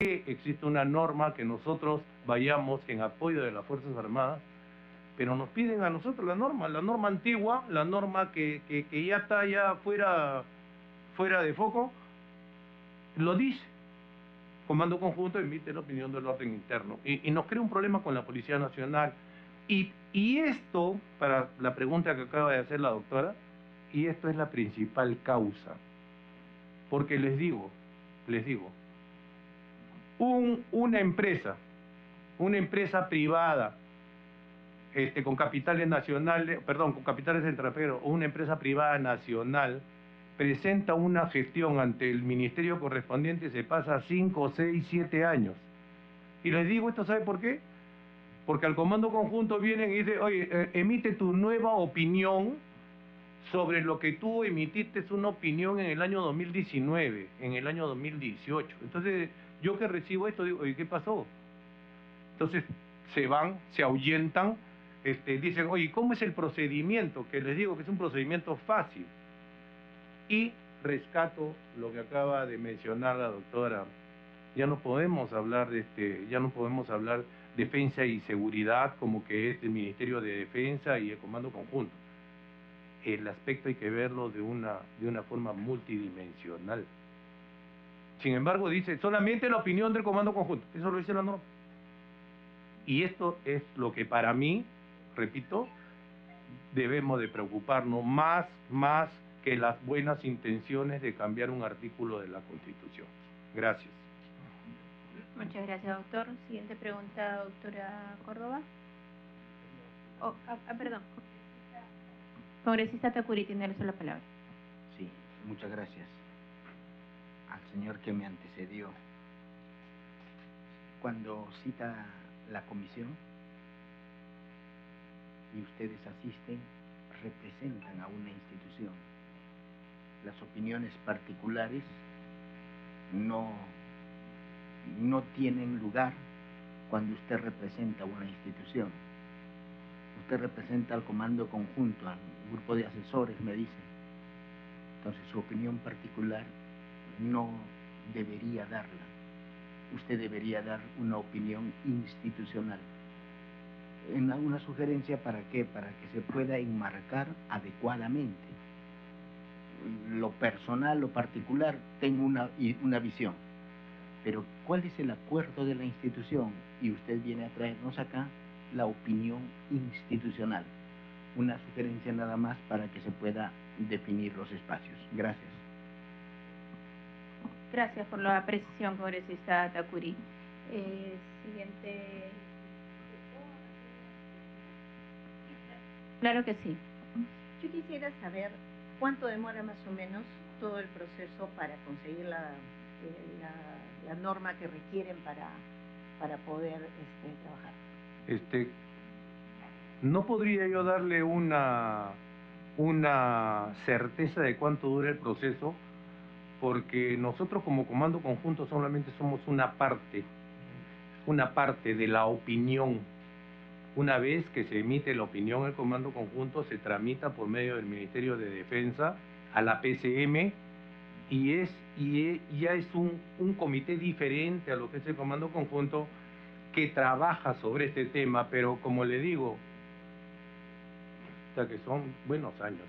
existe una norma que nosotros vayamos en apoyo de las Fuerzas Armadas, pero nos piden a nosotros la norma antigua, la norma que ya está ya fuera de foco, lo dice. Comando Conjunto emite la opinión del orden interno y nos crea un problema con la Policía Nacional. Y esto, para la pregunta que acaba de hacer la doctora, y esto es la principal causa. Porque les digo, una empresa privada, con capitales nacionales, perdón, con capitales extranjeros, o una empresa privada nacional, presenta una gestión ante el ministerio correspondiente y se pasa 5, 6, 7 años. Y les digo esto, ¿sabe por qué? Porque al Comando Conjunto vienen y dicen, oye, emite tu nueva opinión sobre lo que tú emitiste una opinión en el año 2019, en el año 2018. Entonces, yo que recibo esto, digo, oye, ¿qué pasó? Entonces, se van, se ahuyentan, dicen, oye, ¿cómo es el procedimiento? Que les digo que es un procedimiento fácil. Y rescato lo que acaba de mencionar la doctora. Ya no podemos hablar defensa y seguridad como que es el Ministerio de Defensa y el Comando Conjunto. El aspecto hay que verlo de una forma multidimensional. Sin embargo, dice solamente la opinión del Comando Conjunto. Eso lo dice la norma. Y esto es lo que para mí, repito, debemos de preocuparnos más que las buenas intenciones de cambiar un artículo de la Constitución. Gracias. Muchas gracias, doctor. Siguiente pregunta, doctora Córdoba. Perdón. Congresista Tacuri, tiene la palabra. Sí, muchas gracias. Al señor que me antecedió. Cuando cita la comisión y ustedes asisten, representan a una institución. Las opiniones particulares no tienen lugar cuando usted representa a una institución. Usted representa al Comando Conjunto, al grupo de asesores, me dice. Entonces, su opinión particular no debería darla. Usted debería dar una opinión institucional. Una sugerencia, ¿para qué? Para que se pueda enmarcar adecuadamente. Lo personal, lo particular, tengo una visión. Pero, ¿cuál es el acuerdo de la institución? Y usted viene a traernos acá la opinión institucional. Una sugerencia nada más para que se pueda definir los espacios. Gracias. Gracias por la precisión, congresista Tacuri. Siguiente. Claro que sí. Yo quisiera saber cuánto demora más o menos todo el proceso para conseguir la norma que requieren para poder trabajar. No podría yo darle una certeza de cuánto dura el proceso, porque nosotros como Comando Conjunto solamente somos una parte de la opinión. Una vez que se emite la opinión del Comando Conjunto, se tramita por medio del Ministerio de Defensa a la PCM y ya es un comité diferente a lo que es el Comando Conjunto que trabaja sobre este tema, pero como le digo, que son buenos años.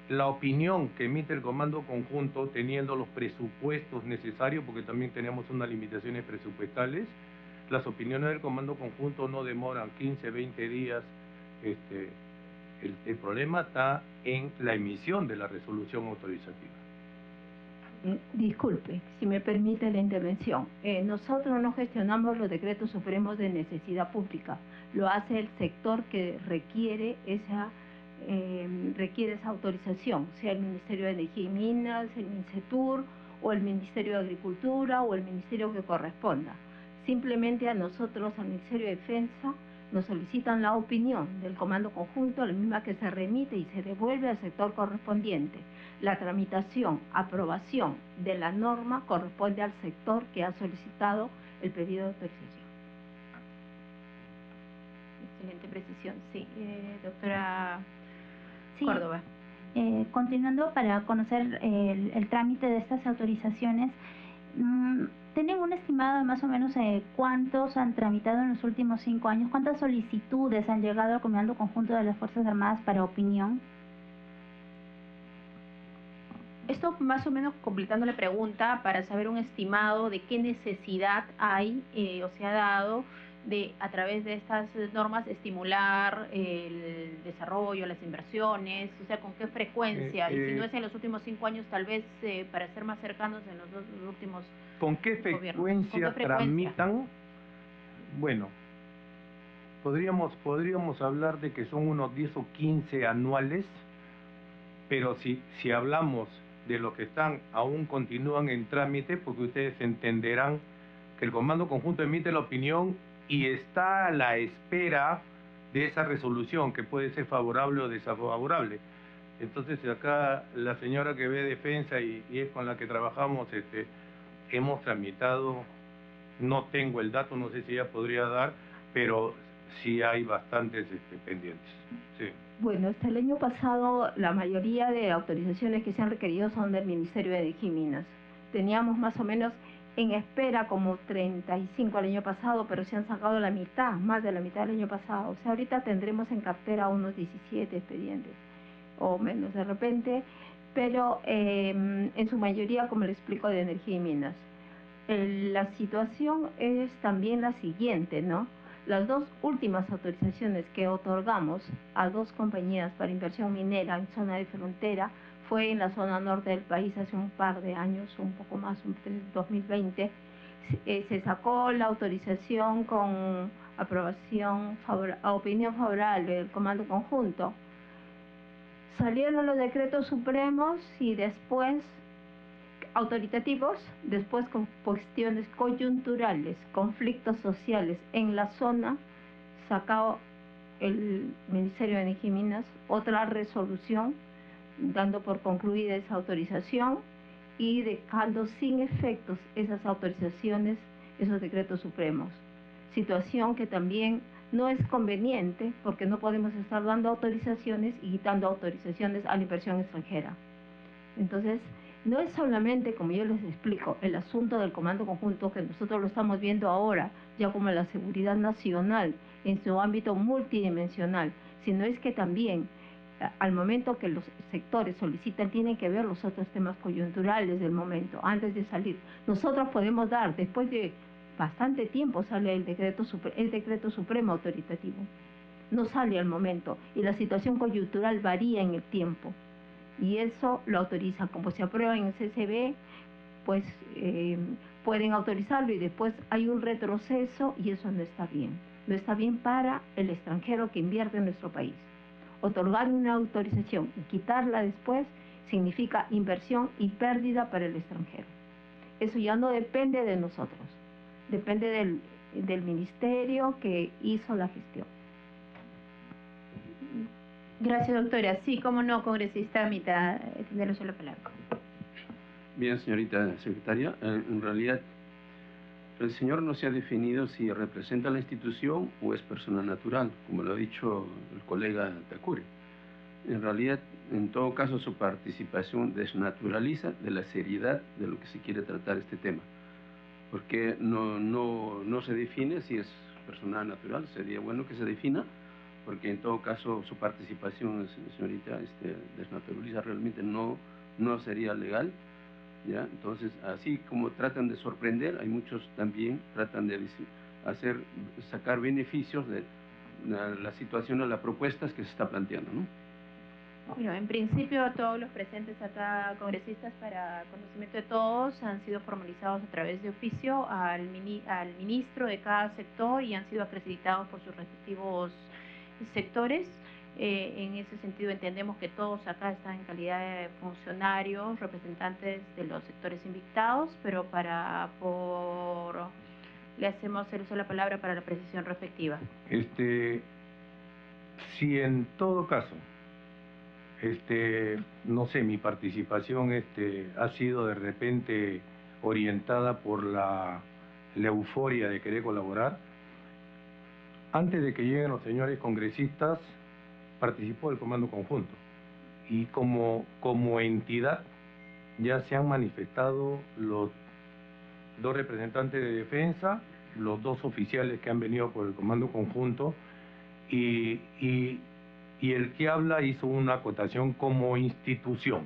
La opinión que emite el Comando Conjunto, teniendo los presupuestos necesarios, porque también tenemos unas limitaciones presupuestales, las opiniones del Comando Conjunto no demoran 15, 20 días. El problema está en la emisión de la resolución autorizativa. Disculpe, si me permite la intervención. Nosotros no gestionamos los decretos supremos de necesidad pública. Lo hace el sector que requiere esa autorización, sea el Ministerio de Energía y Minas, el MINCETUR, o el Ministerio de Agricultura, o el ministerio que corresponda. Simplemente a nosotros, al Ministerio de Defensa, nos solicitan la opinión del Comando Conjunto, la misma que se remite y se devuelve al sector correspondiente. La tramitación, aprobación de la norma corresponde al sector que ha solicitado el pedido de autorización. Excelente precisión. Sí, doctora Córdoba. Continuando, para conocer el trámite de estas autorizaciones, ¿Tienen un estimado de más o menos cuántos han tramitado en los últimos 5 años? ¿Cuántas solicitudes han llegado al Comando Conjunto de las Fuerzas Armadas para opinión? Esto más o menos completando la pregunta para saber un estimado de qué necesidad hay o se ha dado de a través de estas normas estimular el desarrollo, las inversiones, o sea, con qué frecuencia, y si no es en los últimos 5 años, tal vez para ser más cercanos en los últimos ¿Con qué frecuencia tramitan? Bueno, podríamos hablar de que son unos 10 o 15 anuales, pero si hablamos de los que aún continúan en trámite, porque ustedes entenderán que el Comando Conjunto emite la opinión y está a la espera de esa resolución, que puede ser favorable o desfavorable. Entonces acá la señora que ve defensa y es con la que trabajamos, hemos tramitado, no tengo el dato, no sé si ella podría dar, pero sí hay bastantes pendientes. Sí. Bueno, hasta el año pasado la mayoría de autorizaciones que se han requerido son del Ministerio de Energía y Minas. Teníamos más o menos en espera como 35 el año pasado, pero se han sacado la mitad, más de la mitad del año pasado. O sea, ahorita tendremos en cartera unos 17 expedientes o menos de repente, pero en su mayoría, como le explico, de Energía y Minas. La situación es también la siguiente, ¿no? Las 2 últimas autorizaciones que otorgamos a 2 compañías para inversión minera en zona de frontera fue en la zona norte del país hace un par de años, un poco más, en 2020. Se sacó la autorización con aprobación, opinión favorable del Comando Conjunto. Salieron los decretos supremos y después autoritativos, después con cuestiones coyunturales, conflictos sociales en la zona, sacó el Ministerio de Energía y Minas otra resolución dando por concluida esa autorización y dejando sin efectos esas autorizaciones, esos decretos supremos. Situación que también no es conveniente porque no podemos estar dando autorizaciones y quitando autorizaciones a la inversión extranjera. Entonces, no es solamente, como yo les explico, el asunto del Comando Conjunto, que nosotros lo estamos viendo ahora, ya como la seguridad nacional en su ámbito multidimensional, sino es que también, al momento que los sectores solicitan, tienen que ver los otros temas coyunturales del momento, antes de salir. Nosotros podemos dar, después de bastante tiempo sale el decreto supremo autoritativo. No sale al momento, y la situación coyuntural varía en el tiempo. Y eso lo autorizan, como se aprueba en el CCB, pues pueden autorizarlo y después hay un retroceso y eso no está bien. No está bien para el extranjero que invierte en nuestro país. Otorgar una autorización y quitarla después significa inversión y pérdida para el extranjero. Eso ya no depende de nosotros, depende del ministerio que hizo la gestión. Gracias, doctora. Sí, cómo no, congresista Mita, tendré la palabra. Bien, señorita secretaria, en realidad el señor no se ha definido si representa la institución o es persona natural, como lo ha dicho el colega Takuri. En realidad, en todo caso, su participación desnaturaliza de la seriedad de lo que se quiere tratar este tema, porque no se define si es persona natural. Sería bueno que se defina, porque en todo caso su participación, señorita, desnaturaliza, realmente no sería legal, ¿ya? Entonces, así como tratan de sorprender, hay muchos también tratan de sacar beneficios de la situación o las propuestas que se está planteando, ¿no? Bueno, en principio todos los presentes acá, congresistas, para conocimiento de todos, han sido formalizados a través de oficio al ministro de cada sector y han sido acreditados por sus respectivos sectores. En ese sentido entendemos que todos acá están en calidad de funcionarios, representantes de los sectores invitados, pero le hacemos el uso de la palabra para la precisión respectiva. Si en todo caso, no sé, mi participación ha sido de repente orientada por la euforia de querer colaborar, antes de que lleguen los señores congresistas, participó del Comando Conjunto. Y como entidad ya se han manifestado 2 representantes de defensa, los 2 oficiales que han venido por el Comando Conjunto, y el que habla hizo una acotación como institución.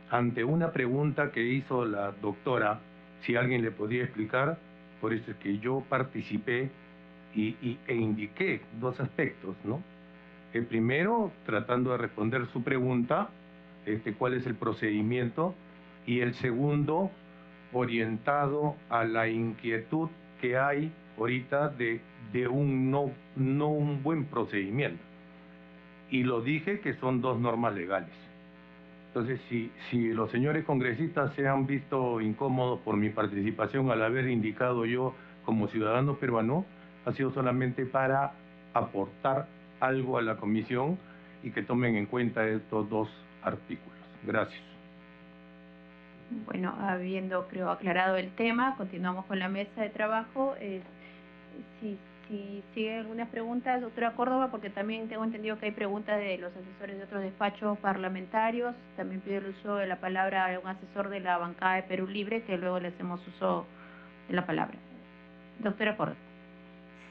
Ante una pregunta que hizo la doctora, si alguien le podía explicar, por eso es que yo participé e indiqué 2 aspectos, ¿no? El primero, tratando de responder su pregunta, cuál es el procedimiento, y el segundo, orientado a la inquietud que hay ahorita de un no un buen procedimiento. Y lo dije que son 2 normas legales. Entonces, si los señores congresistas se han visto incómodos por mi participación al haber indicado yo como ciudadano peruano, ha sido solamente para aportar algo a la comisión y que tomen en cuenta estos 2 artículos. Gracias. Bueno, habiendo, creo, aclarado el tema, continuamos con la mesa de trabajo. Si siguen algunas preguntas, doctora Córdoba, porque también tengo entendido que hay preguntas de los asesores de otros despachos parlamentarios. También pido el uso de la palabra a un asesor de la bancada de Perú Libre, que luego le hacemos uso de la palabra. Doctora Córdoba.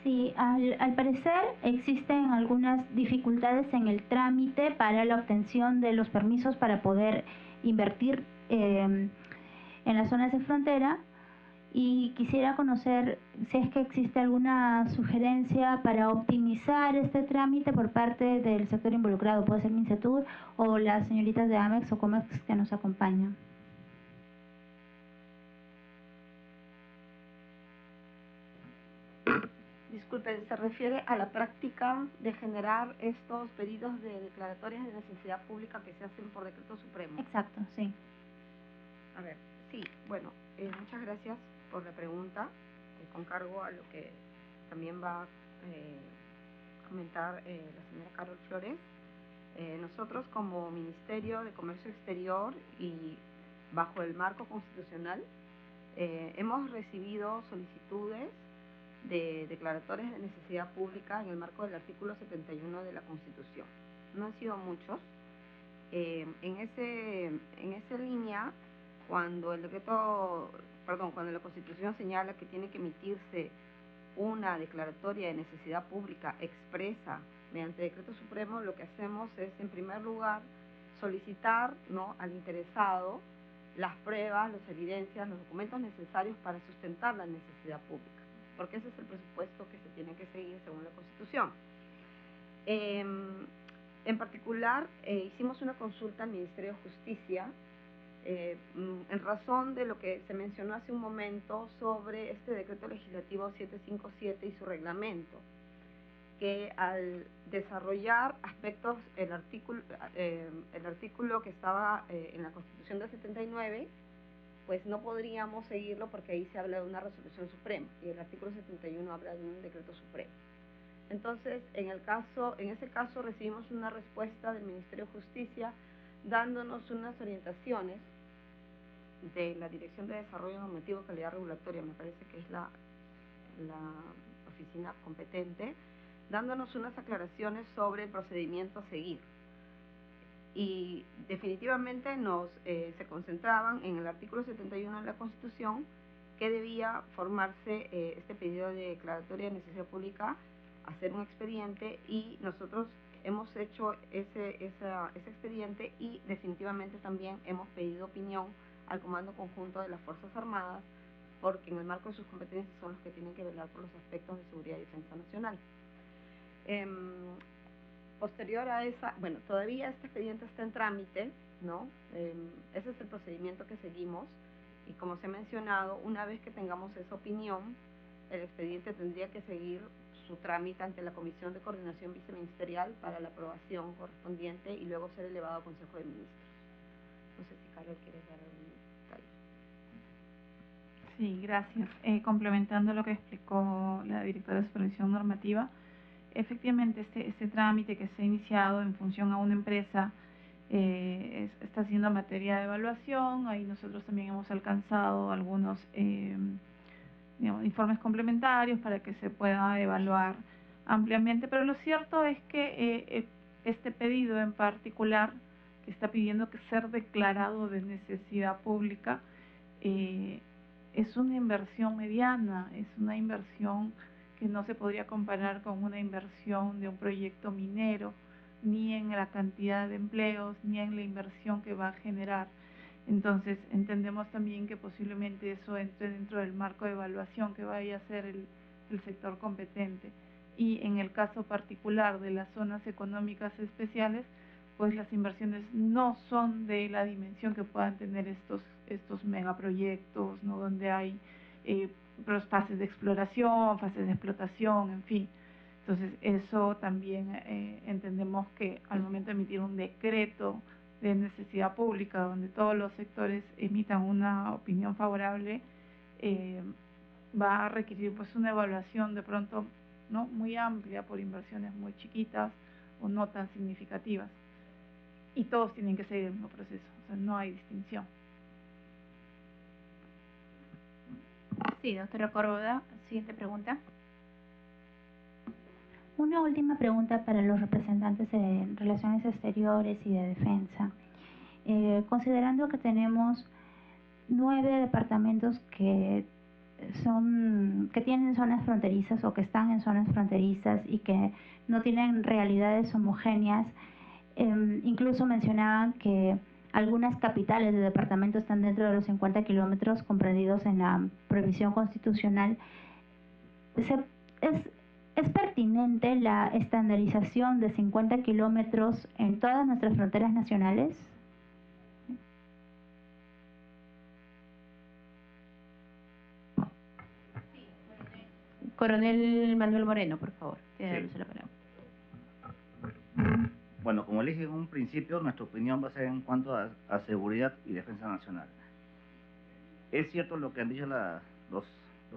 Sí, al parecer existen algunas dificultades en el trámite para la obtención de los permisos para poder invertir en las zonas de frontera, y quisiera conocer si es que existe alguna sugerencia para optimizar este trámite por parte del sector involucrado, puede ser Mincetur o las señoritas de Amex o Comex que nos acompañan. Disculpen, ¿se refiere a la práctica de generar estos pedidos de declaratorias de necesidad pública que se hacen por decreto supremo? Exacto, sí. A ver, sí, bueno, muchas gracias por la pregunta, con cargo a lo que también va a comentar la señora Carol Flores. Nosotros como Ministerio de Comercio Exterior y bajo el marco constitucional hemos recibido solicitudes de declaratorias de necesidad pública en el marco del artículo 71 de la Constitución. No han sido muchos. En esa línea, cuando la Constitución señala que tiene que emitirse una declaratoria de necesidad pública expresa mediante decreto supremo, lo que hacemos es, en primer lugar, solicitar, ¿no?, al interesado las pruebas, las evidencias, los documentos necesarios para sustentar la necesidad pública, porque ese es el presupuesto que se tiene que seguir según la Constitución. En particular, hicimos una consulta al Ministerio de Justicia en razón de lo que se mencionó hace un momento sobre este decreto legislativo 757 y su reglamento, que al desarrollar aspectos, el artículo que estaba en la Constitución del 79, pues no podríamos seguirlo porque ahí se habla de una resolución suprema y el artículo 71 habla de un decreto supremo. Entonces, en ese caso recibimos una respuesta del Ministerio de Justicia dándonos unas orientaciones de la Dirección de Desarrollo Normativo y Calidad Regulatoria, me parece que es la oficina competente, dándonos unas aclaraciones sobre el procedimiento a seguir. Y definitivamente se concentraban en el artículo 71 de la Constitución, que debía formarse este pedido de declaratoria de necesidad pública, hacer un expediente, y nosotros hemos hecho ese expediente y definitivamente también hemos pedido opinión al Comando Conjunto de las Fuerzas Armadas, porque en el marco de sus competencias son los que tienen que velar por los aspectos de seguridad y defensa nacional. Posterior a esa, bueno, todavía este expediente está en trámite, ¿no? Ese es el procedimiento que seguimos, y como se ha mencionado, una vez que tengamos esa opinión, el expediente tendría que seguir su trámite ante la Comisión de Coordinación Viceministerial para la aprobación correspondiente y luego ser elevado al Consejo de Ministros. No sé si Carol quieres dar algún detalle. Sí, gracias. Complementando lo que explicó la directora de Supervisión Normativa, efectivamente este trámite que se ha iniciado en función a una empresa está siendo materia de evaluación. Ahí nosotros también hemos alcanzado algunos informes complementarios para que se pueda evaluar ampliamente, pero lo cierto es que este pedido en particular, que está pidiendo que ser declarado de necesidad pública, es es una inversión mediana, es una inversión que no se podría comparar con una inversión de un proyecto minero, ni en la cantidad de empleos, ni en la inversión que va a generar. Entonces, entendemos también que posiblemente eso entre dentro del marco de evaluación que vaya a hacer el sector competente. Y en el caso particular de las zonas económicas especiales, pues las inversiones no son de la dimensión que puedan tener estos megaproyectos, ¿no? Donde hay fases de exploración, fases de explotación, en fin. Entonces, eso también entendemos que al momento de emitir un decreto de necesidad pública, donde todos los sectores emitan una opinión favorable, va a requerir pues una evaluación de pronto no muy amplia por inversiones muy chiquitas o no tan significativas. Y todos tienen que seguir el mismo proceso, o sea, no hay distinción. Sí, doctora Córdoba, siguiente pregunta. Una última pregunta para los representantes de Relaciones Exteriores y de Defensa. Considerando que tenemos 9 departamentos que tienen zonas fronterizas o que están en zonas fronterizas y que no tienen realidades homogéneas, incluso mencionaban que algunas capitales de departamento están dentro de los 50 kilómetros comprendidos en la prohibición constitucional. ¿Es pertinente la estandarización de 50 kilómetros en todas nuestras fronteras nacionales? Coronel Manuel Moreno, por favor. Sí. La palabra. Bueno, como le dije en un principio, nuestra opinión va a ser en cuanto a seguridad y defensa nacional. Es cierto lo que han dicho los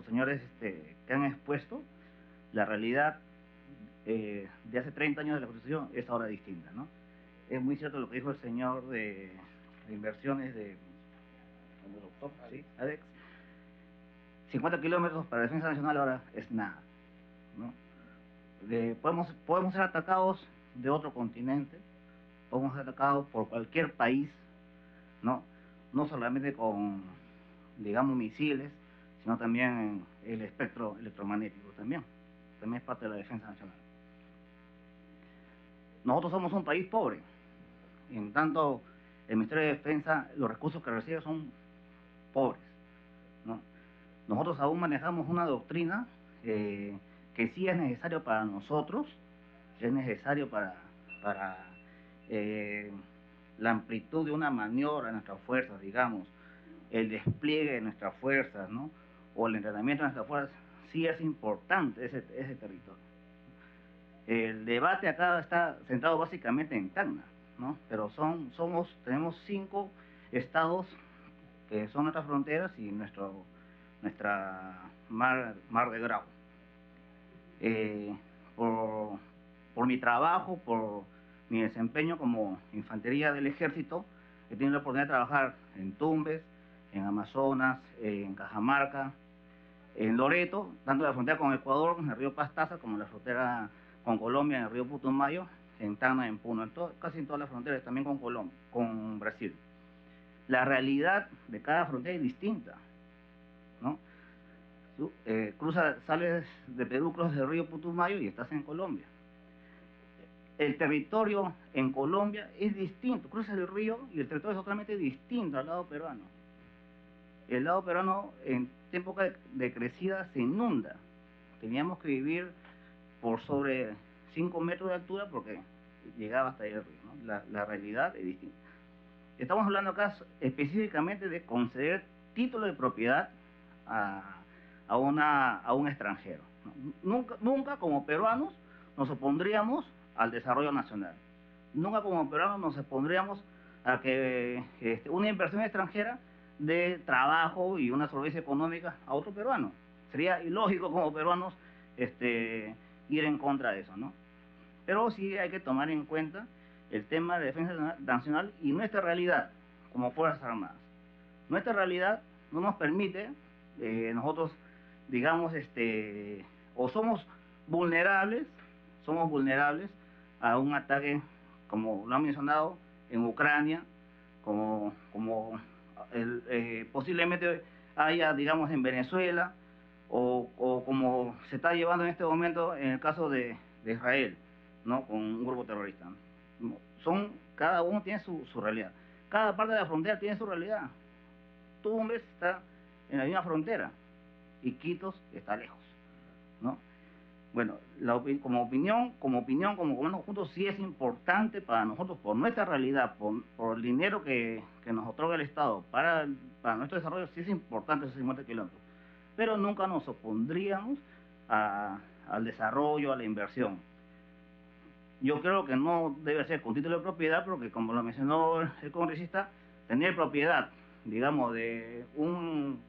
señores que han expuesto. La realidad de hace 30 años de la Constitución es ahora distinta, ¿no? Es muy cierto lo que dijo el señor de inversiones de ¿sí? ADEX. 50 kilómetros para defensa nacional ahora es nada, ¿no? Podemos ser atacados de otro continente, podemos ser atacados por cualquier país, ¿no? No solamente con, digamos, misiles, sino también en el espectro electromagnético también es parte de la defensa nacional. Nosotros somos un país pobre, y en tanto el Ministerio de Defensa, los recursos que recibe son pobres, ¿no? Nosotros aún manejamos una doctrina que sí es necesario para nosotros, es necesario para la amplitud de una maniobra de nuestras fuerzas, digamos, el despliegue de nuestras fuerzas, ¿no? O el entrenamiento de nuestras fuerzas, sí es importante ese territorio. El debate acá está centrado básicamente en Tacna, ¿no? Pero tenemos 5 estados que son nuestras fronteras y nuestra mar de Grau. Por mi trabajo, por mi desempeño como infantería del ejército, he tenido la oportunidad de trabajar en Tumbes, en Amazonas, en Cajamarca, en Loreto, tanto en la frontera con Ecuador, en el río Pastaza, como en la frontera con Colombia, en el río Putumayo, en Tacna, en Puno, casi en todas las fronteras, también con Colombia, con Brasil. La realidad de cada frontera es distinta, ¿no? Sales de Perú, cruzas el río Putumayo y estás en Colombia. El territorio en Colombia es distinto, cruzas el río y el territorio es totalmente distinto al lado peruano. El lado peruano en época de crecida se inunda. Teníamos que vivir por sobre 5 metros de altura porque llegaba hasta ahí el río, ¿no? La realidad es distinta. Estamos hablando acá específicamente de conceder título de propiedad a un extranjero, ¿no? Nunca como peruanos nos opondríamos al desarrollo nacional. Nunca como peruanos nos opondríamos a que una inversión extranjera de trabajo y una solvencia económica a otro peruano. Sería ilógico como peruanos ir en contra de eso, ¿no? Pero sí hay que tomar en cuenta el tema de defensa nacional y nuestra realidad como Fuerzas Armadas. Nuestra realidad no nos permite, nosotros, digamos, o somos vulnerables a un ataque, como lo han mencionado, en Ucrania, como posiblemente haya, digamos, en Venezuela, o como se está llevando en este momento en el caso de Israel, ¿no? Con un grupo terrorista. Cada uno tiene su realidad. Cada parte de la frontera tiene su realidad. Tumbes está en la misma frontera y Quitos está lejos, ¿no? Bueno, como opinión, como comando conjunto, sí es importante para nosotros, por nuestra realidad, por el dinero que nos otorga el Estado para nuestro desarrollo, sí es importante esos 50 kilómetros. Pero nunca nos opondríamos al desarrollo, a la inversión. Yo creo que no debe ser con título de propiedad, porque como lo mencionó el congresista, tener propiedad, digamos, de un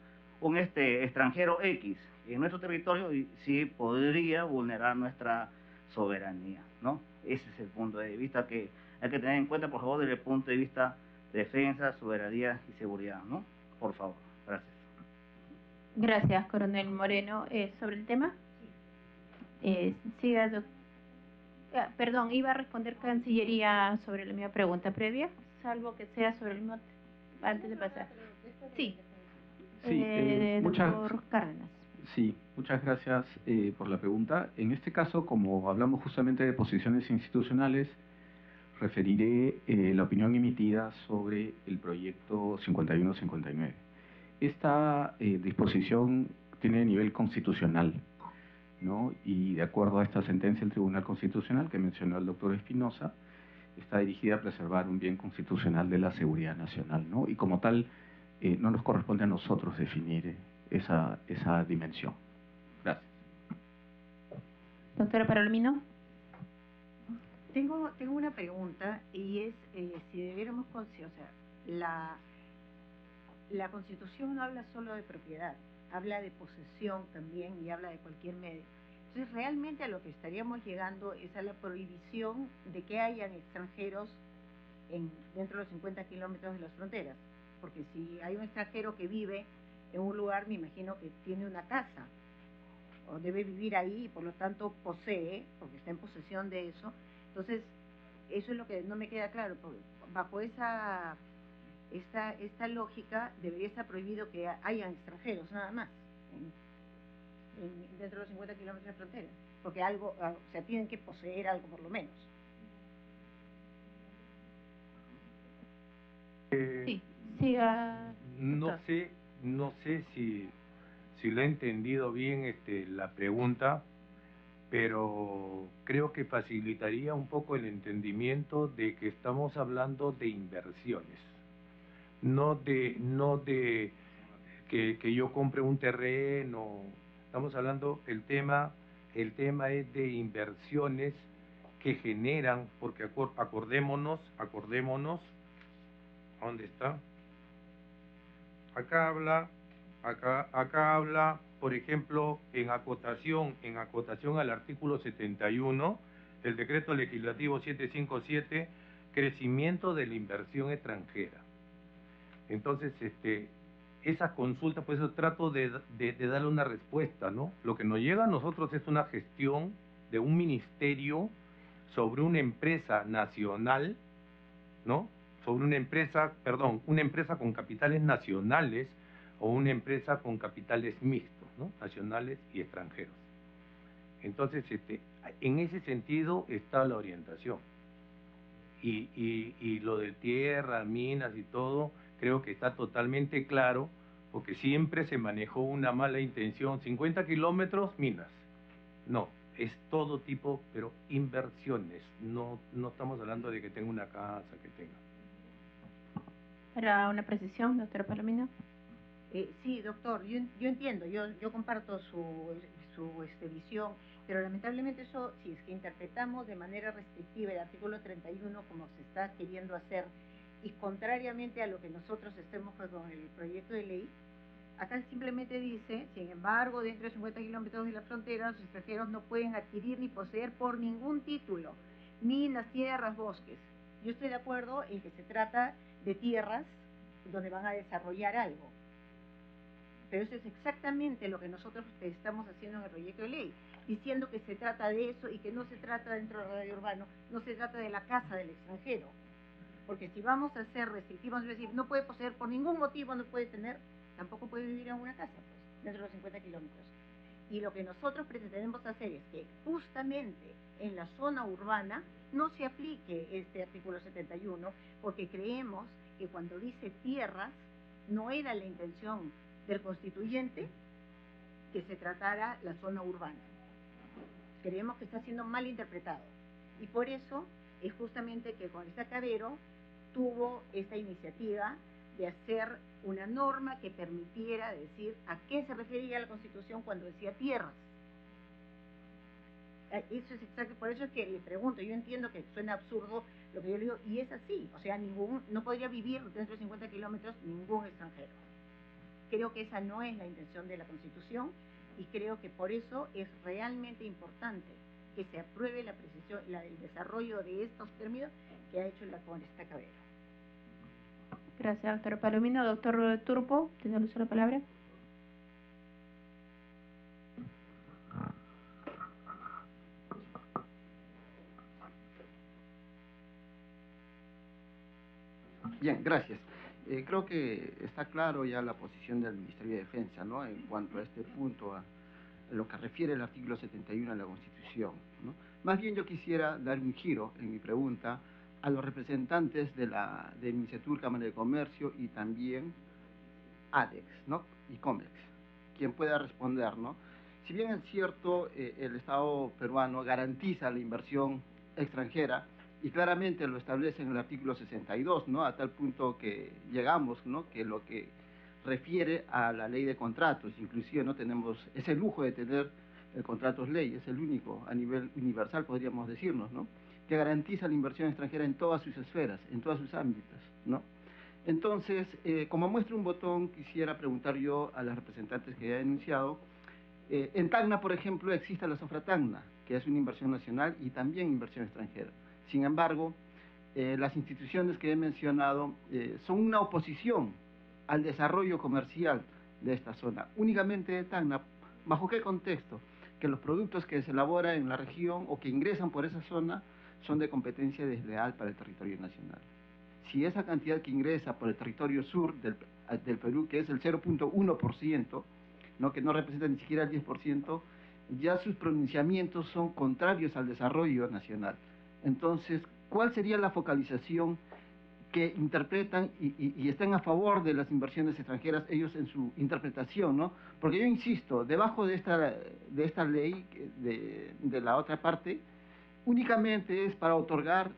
extranjero X en nuestro territorio sí podría vulnerar nuestra soberanía, ¿no? Ese es el punto de vista que hay que tener en cuenta, por favor, desde el punto de vista de defensa, soberanía y seguridad, ¿no? Por favor, gracias. Gracias, coronel Moreno. ¿Sobre el tema? Siga, doctor. Perdón, iba a responder Cancillería sobre la misma pregunta previa, salvo que sea sobre el mismo antes de pasar. Sí. Doctor Cárdenas. Sí, muchas gracias por la pregunta. En este caso, como hablamos justamente de posiciones institucionales, referiré la opinión emitida sobre el proyecto 5159. Esta disposición tiene nivel constitucional, ¿no? Y de acuerdo a esta sentencia del Tribunal Constitucional que mencionó el doctor Espinosa, está dirigida a preservar un bien constitucional de la seguridad nacional, ¿no? Y como tal, no nos corresponde a nosotros definir esa dimensión. Gracias. Doctora Palomino. Tengo una pregunta y es si debiéramos, o sea, la Constitución no habla solo de propiedad, habla de posesión también y habla de cualquier medio. Entonces, realmente a lo que estaríamos llegando es a la prohibición de que hayan extranjeros dentro de los 50 kilómetros de las fronteras. Porque si hay un extranjero que vive en un lugar, me imagino que tiene una casa o debe vivir ahí y por lo tanto posee, porque está en posesión de eso. Entonces, eso es lo que no me queda claro. Porque bajo esta lógica debería estar prohibido que hayan extranjeros nada más dentro de los 50 kilómetros de frontera, porque algo, o sea, tienen que poseer algo por lo menos. Sí, siga. No sé si lo he entendido bien la pregunta, pero creo que facilitaría un poco el entendimiento de que estamos hablando de inversiones, no de que yo compre un terreno. Estamos hablando, el tema es de inversiones que generan, porque acordémonos, ¿dónde está? Acá habla, por ejemplo, en acotación al artículo 71, el decreto legislativo 757, crecimiento de la inversión extranjera. Entonces, esa consulta, pues yo trato de darle una respuesta, ¿no? Lo que nos llega a nosotros es una gestión de un ministerio sobre una empresa nacional, ¿no? Sobre una empresa con capitales nacionales o una empresa con capitales mixtos, ¿no? Nacionales y extranjeros. Entonces, en ese sentido está la orientación. Y lo de tierra, minas y todo, creo que está totalmente claro, porque siempre se manejó una mala intención. 50 kilómetros, minas. No, es todo tipo, pero inversiones. No estamos hablando de que tenga una casa, que tenga. Para una precisión, doctora Palomino. Sí, doctor, yo entiendo, yo comparto su visión, pero lamentablemente eso, si es que interpretamos de manera restrictiva el artículo 31 como se está queriendo hacer, y contrariamente a lo que nosotros estemos con el proyecto de ley, acá simplemente dice, sin embargo, dentro de 50 kilómetros de la frontera, los extranjeros no pueden adquirir ni poseer por ningún título minas, tierras, bosques. Yo estoy de acuerdo en que se trata de tierras donde van a desarrollar algo. Pero eso es exactamente lo que nosotros estamos haciendo en el proyecto de ley, diciendo que se trata de eso y que no se trata dentro del radio urbano, no se trata de la casa del extranjero. Porque si vamos a ser restrictivos, es decir, no puede poseer por ningún motivo, no puede tener, tampoco puede vivir en una casa, pues, dentro de los 50 kilómetros. Y lo que nosotros pretendemos hacer es que justamente en la zona urbana no se aplique este artículo 71, porque creemos que cuando dice tierras, no era la intención del constituyente que se tratara la zona urbana. Creemos que está siendo mal interpretado. Y por eso es justamente que Congresista Cavero tuvo esta iniciativa de hacer una norma que permitiera decir a qué se refería la Constitución cuando decía tierras. Eso es exacto, por eso es que le pregunto, yo entiendo que suena absurdo lo que yo le digo, y es así, o sea, no podría vivir dentro de 50 kilómetros ningún extranjero. Creo que esa no es la intención de la Constitución, y creo que por eso es realmente importante que se apruebe el desarrollo de estos términos que ha hecho la Congresista Cavero. Gracias, doctor Palomino. Doctor Turpo, ¿tiene uso la palabra? Bien, gracias. Creo que está claro ya la posición del Ministerio de Defensa, ¿no?, en cuanto a este punto, a lo que refiere el artículo 71 de la Constitución, ¿no? Más bien yo quisiera dar un giro en mi pregunta a los representantes de MINCETUR, Cámara de Comercio y también ADEX, ¿no?, y COMEX, quien pueda responder, ¿no? Si bien es cierto, el Estado peruano garantiza la inversión extranjera, y claramente lo establece en el artículo 62, ¿no?, a tal punto que llegamos, ¿no?, que lo que refiere a la ley de contratos, inclusive no tenemos ese lujo de tener el contratos ley, es el único a nivel universal, podríamos decirnos, ¿no?, que garantiza la inversión extranjera en todas sus esferas, en todos sus ámbitos, ¿no? Entonces, como muestra un botón, quisiera preguntar yo a los representantes que he denunciado, en Tacna, por ejemplo, existe la Sofratacna, que es una inversión nacional y también inversión extranjera. Sin embargo, las instituciones que he mencionado son una oposición al desarrollo comercial de esta zona. Únicamente de Tacna, ¿bajo qué contexto? Que los productos que se elaboran en la región o que ingresan por esa zona son de competencia desleal para el territorio nacional. Si esa cantidad que ingresa por el territorio sur del Perú, que es el 0.1%, ¿no?, que no representa ni siquiera el 10%, ya sus pronunciamientos son contrarios al desarrollo nacional. Entonces, ¿cuál sería la focalización que interpretan y están a favor de las inversiones extranjeras ellos en su interpretación, ¿no? Porque yo insisto, debajo de esta ley, de la otra parte, únicamente es para otorgar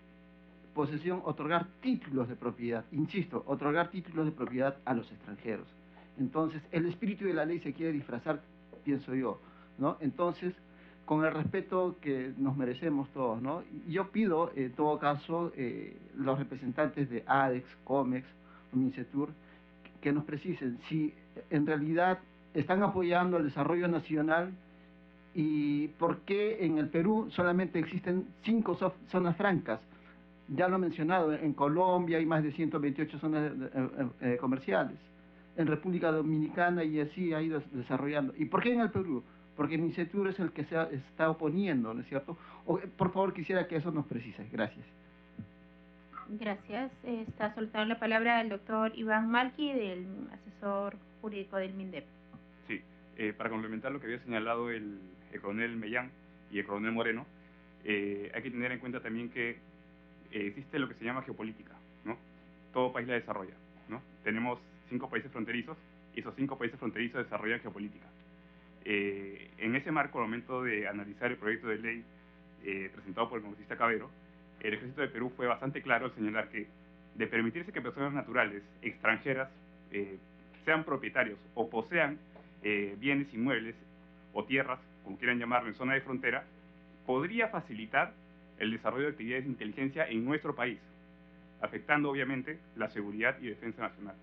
posesión, otorgar títulos de propiedad, insisto, otorgar títulos de propiedad a los extranjeros. Entonces, el espíritu de la ley se quiere disfrazar, pienso yo, ¿no? Entonces, con el respeto que nos merecemos todos, ¿no?, yo pido, en todo caso, los representantes de ADEX, COMEX, MINCETUR, que nos precisen si en realidad están apoyando el desarrollo nacional y por qué en el Perú solamente existen 5 zonas francas. Ya lo he mencionado, en Colombia hay más de 128 zonas comerciales, en República Dominicana y así ha ido desarrollando. ¿Y por qué en el Perú? Porque MINCETUR es el que se está oponiendo, ¿no es cierto? Por favor, quisiera que eso nos precise. Gracias. Gracias. Está soltando la palabra el doctor Iván Malqui, del asesor jurídico del MINDEP. Sí, para complementar lo que había señalado el coronel Mellán y el coronel Moreno, hay que tener en cuenta también que existe lo que se llama geopolítica, ¿no? Todo país la desarrolla, ¿no? Tenemos 5 países fronterizos y esos 5 países fronterizos desarrollan geopolítica. En ese marco, al momento de analizar el proyecto de ley presentado por el congresista Cavero, el Ejército de Perú fue bastante claro al señalar que de permitirse que personas naturales extranjeras sean propietarios o posean bienes inmuebles o tierras, como quieran llamarlo, en zona de frontera, podría facilitar el desarrollo de actividades de inteligencia en nuestro país, afectando obviamente la seguridad y defensa nacional.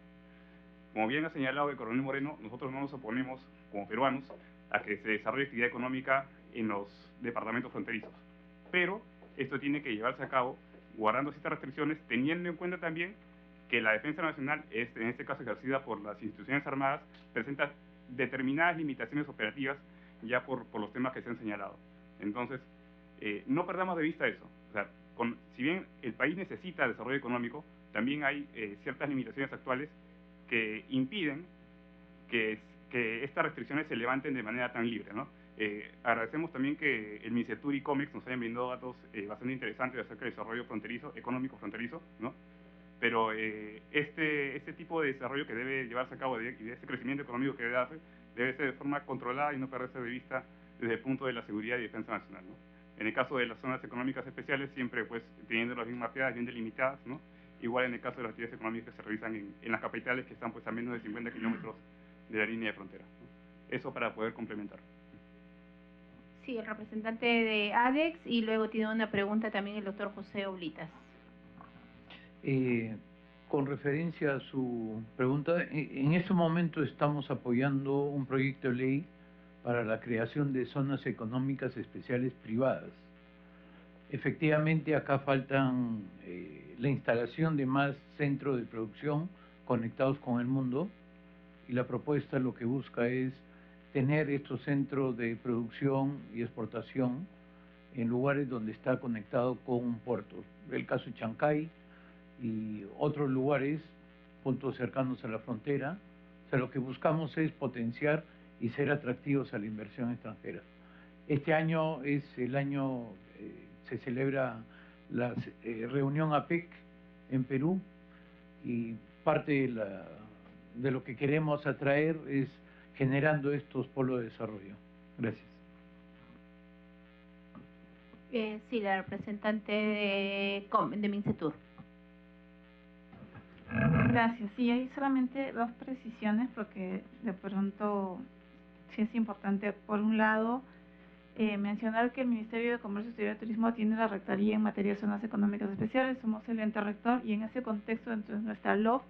Como bien ha señalado el coronel Moreno, nosotros no nos oponemos como peruanos a que se desarrolle actividad económica en los departamentos fronterizos, pero esto tiene que llevarse a cabo guardando ciertas restricciones, teniendo en cuenta también que la defensa nacional, en este caso ejercida por las instituciones armadas, presenta determinadas limitaciones operativas ya por los temas que se han señalado. Entonces, no perdamos de vista eso. O sea, si bien el país necesita desarrollo económico, también hay ciertas limitaciones actuales que impiden que estas restricciones se levanten de manera tan libre, ¿no? Agradecemos también que el MINCETUR y COMEX nos hayan brindado datos bastante interesantes acerca del desarrollo fronterizo, económico fronterizo, ¿no? Pero este tipo de desarrollo que debe llevarse a cabo y de ese crecimiento económico que debe darse, debe ser de forma controlada y no perderse de vista desde el punto de la seguridad y defensa nacional, ¿no? En el caso de las zonas económicas especiales, siempre pues teniendo las bien mapeadas, bien delimitadas, ¿no? Igual en el caso de las actividades económicas que se realizan en las capitales que están pues a menos de 50 kilómetros de la línea de frontera, ¿no? Eso para poder complementar. Sí, el representante de ADEX, y luego tiene una pregunta también el doctor José Oblitas. Con referencia a su pregunta, en este momento estamos apoyando un proyecto de ley para la creación de zonas económicas especiales privadas. Efectivamente, acá faltan la instalación de más centros de producción conectados con el mundo, y la propuesta lo que busca es tener estos centros de producción y exportación en lugares donde está conectado con un puerto. El caso de Chancay y otros lugares, puntos cercanos a la frontera. O sea, lo que buscamos es potenciar y ser atractivos a la inversión extranjera. Este año es el año, se celebra la reunión APEC en Perú, y parte de lo que queremos atraer es generando estos polos de desarrollo. Gracias. Sí, la representante de MINCETUR. Gracias. Sí, hay solamente dos precisiones porque de pronto sí es importante. Por un lado, mencionar que el Ministerio de Comercio Exterior y Turismo tiene la rectoría en materia de zonas económicas especiales, somos el ente rector, y en ese contexto, dentro de nuestra LOF,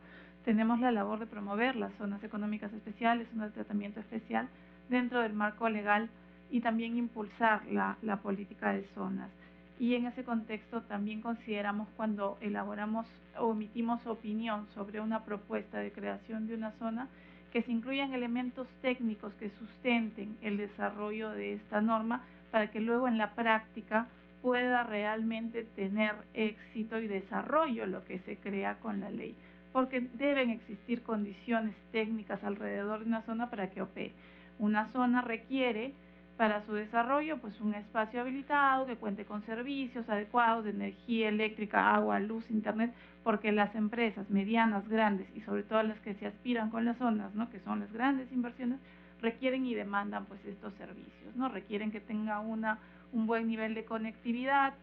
tenemos la labor de promover las zonas económicas especiales, zonas de tratamiento especial, dentro del marco legal, y también impulsar la política de zonas. Y en ese contexto también consideramos, cuando elaboramos o emitimos opinión sobre una propuesta de creación de una zona, que se incluyan elementos técnicos que sustenten el desarrollo de esta norma, para que luego en la práctica pueda realmente tener éxito y desarrollo lo que se crea con la ley, porque deben existir condiciones técnicas alrededor de una zona para que opere. Una zona requiere para su desarrollo pues un espacio habilitado que cuente con servicios adecuados de energía eléctrica, agua, luz, internet, porque las empresas medianas, grandes y sobre todo las que se aspiran con las zonas, ¿no?, que son las grandes inversiones, requieren y demandan pues estos servicios, ¿no? Requieren que tenga un buen nivel de conectividad,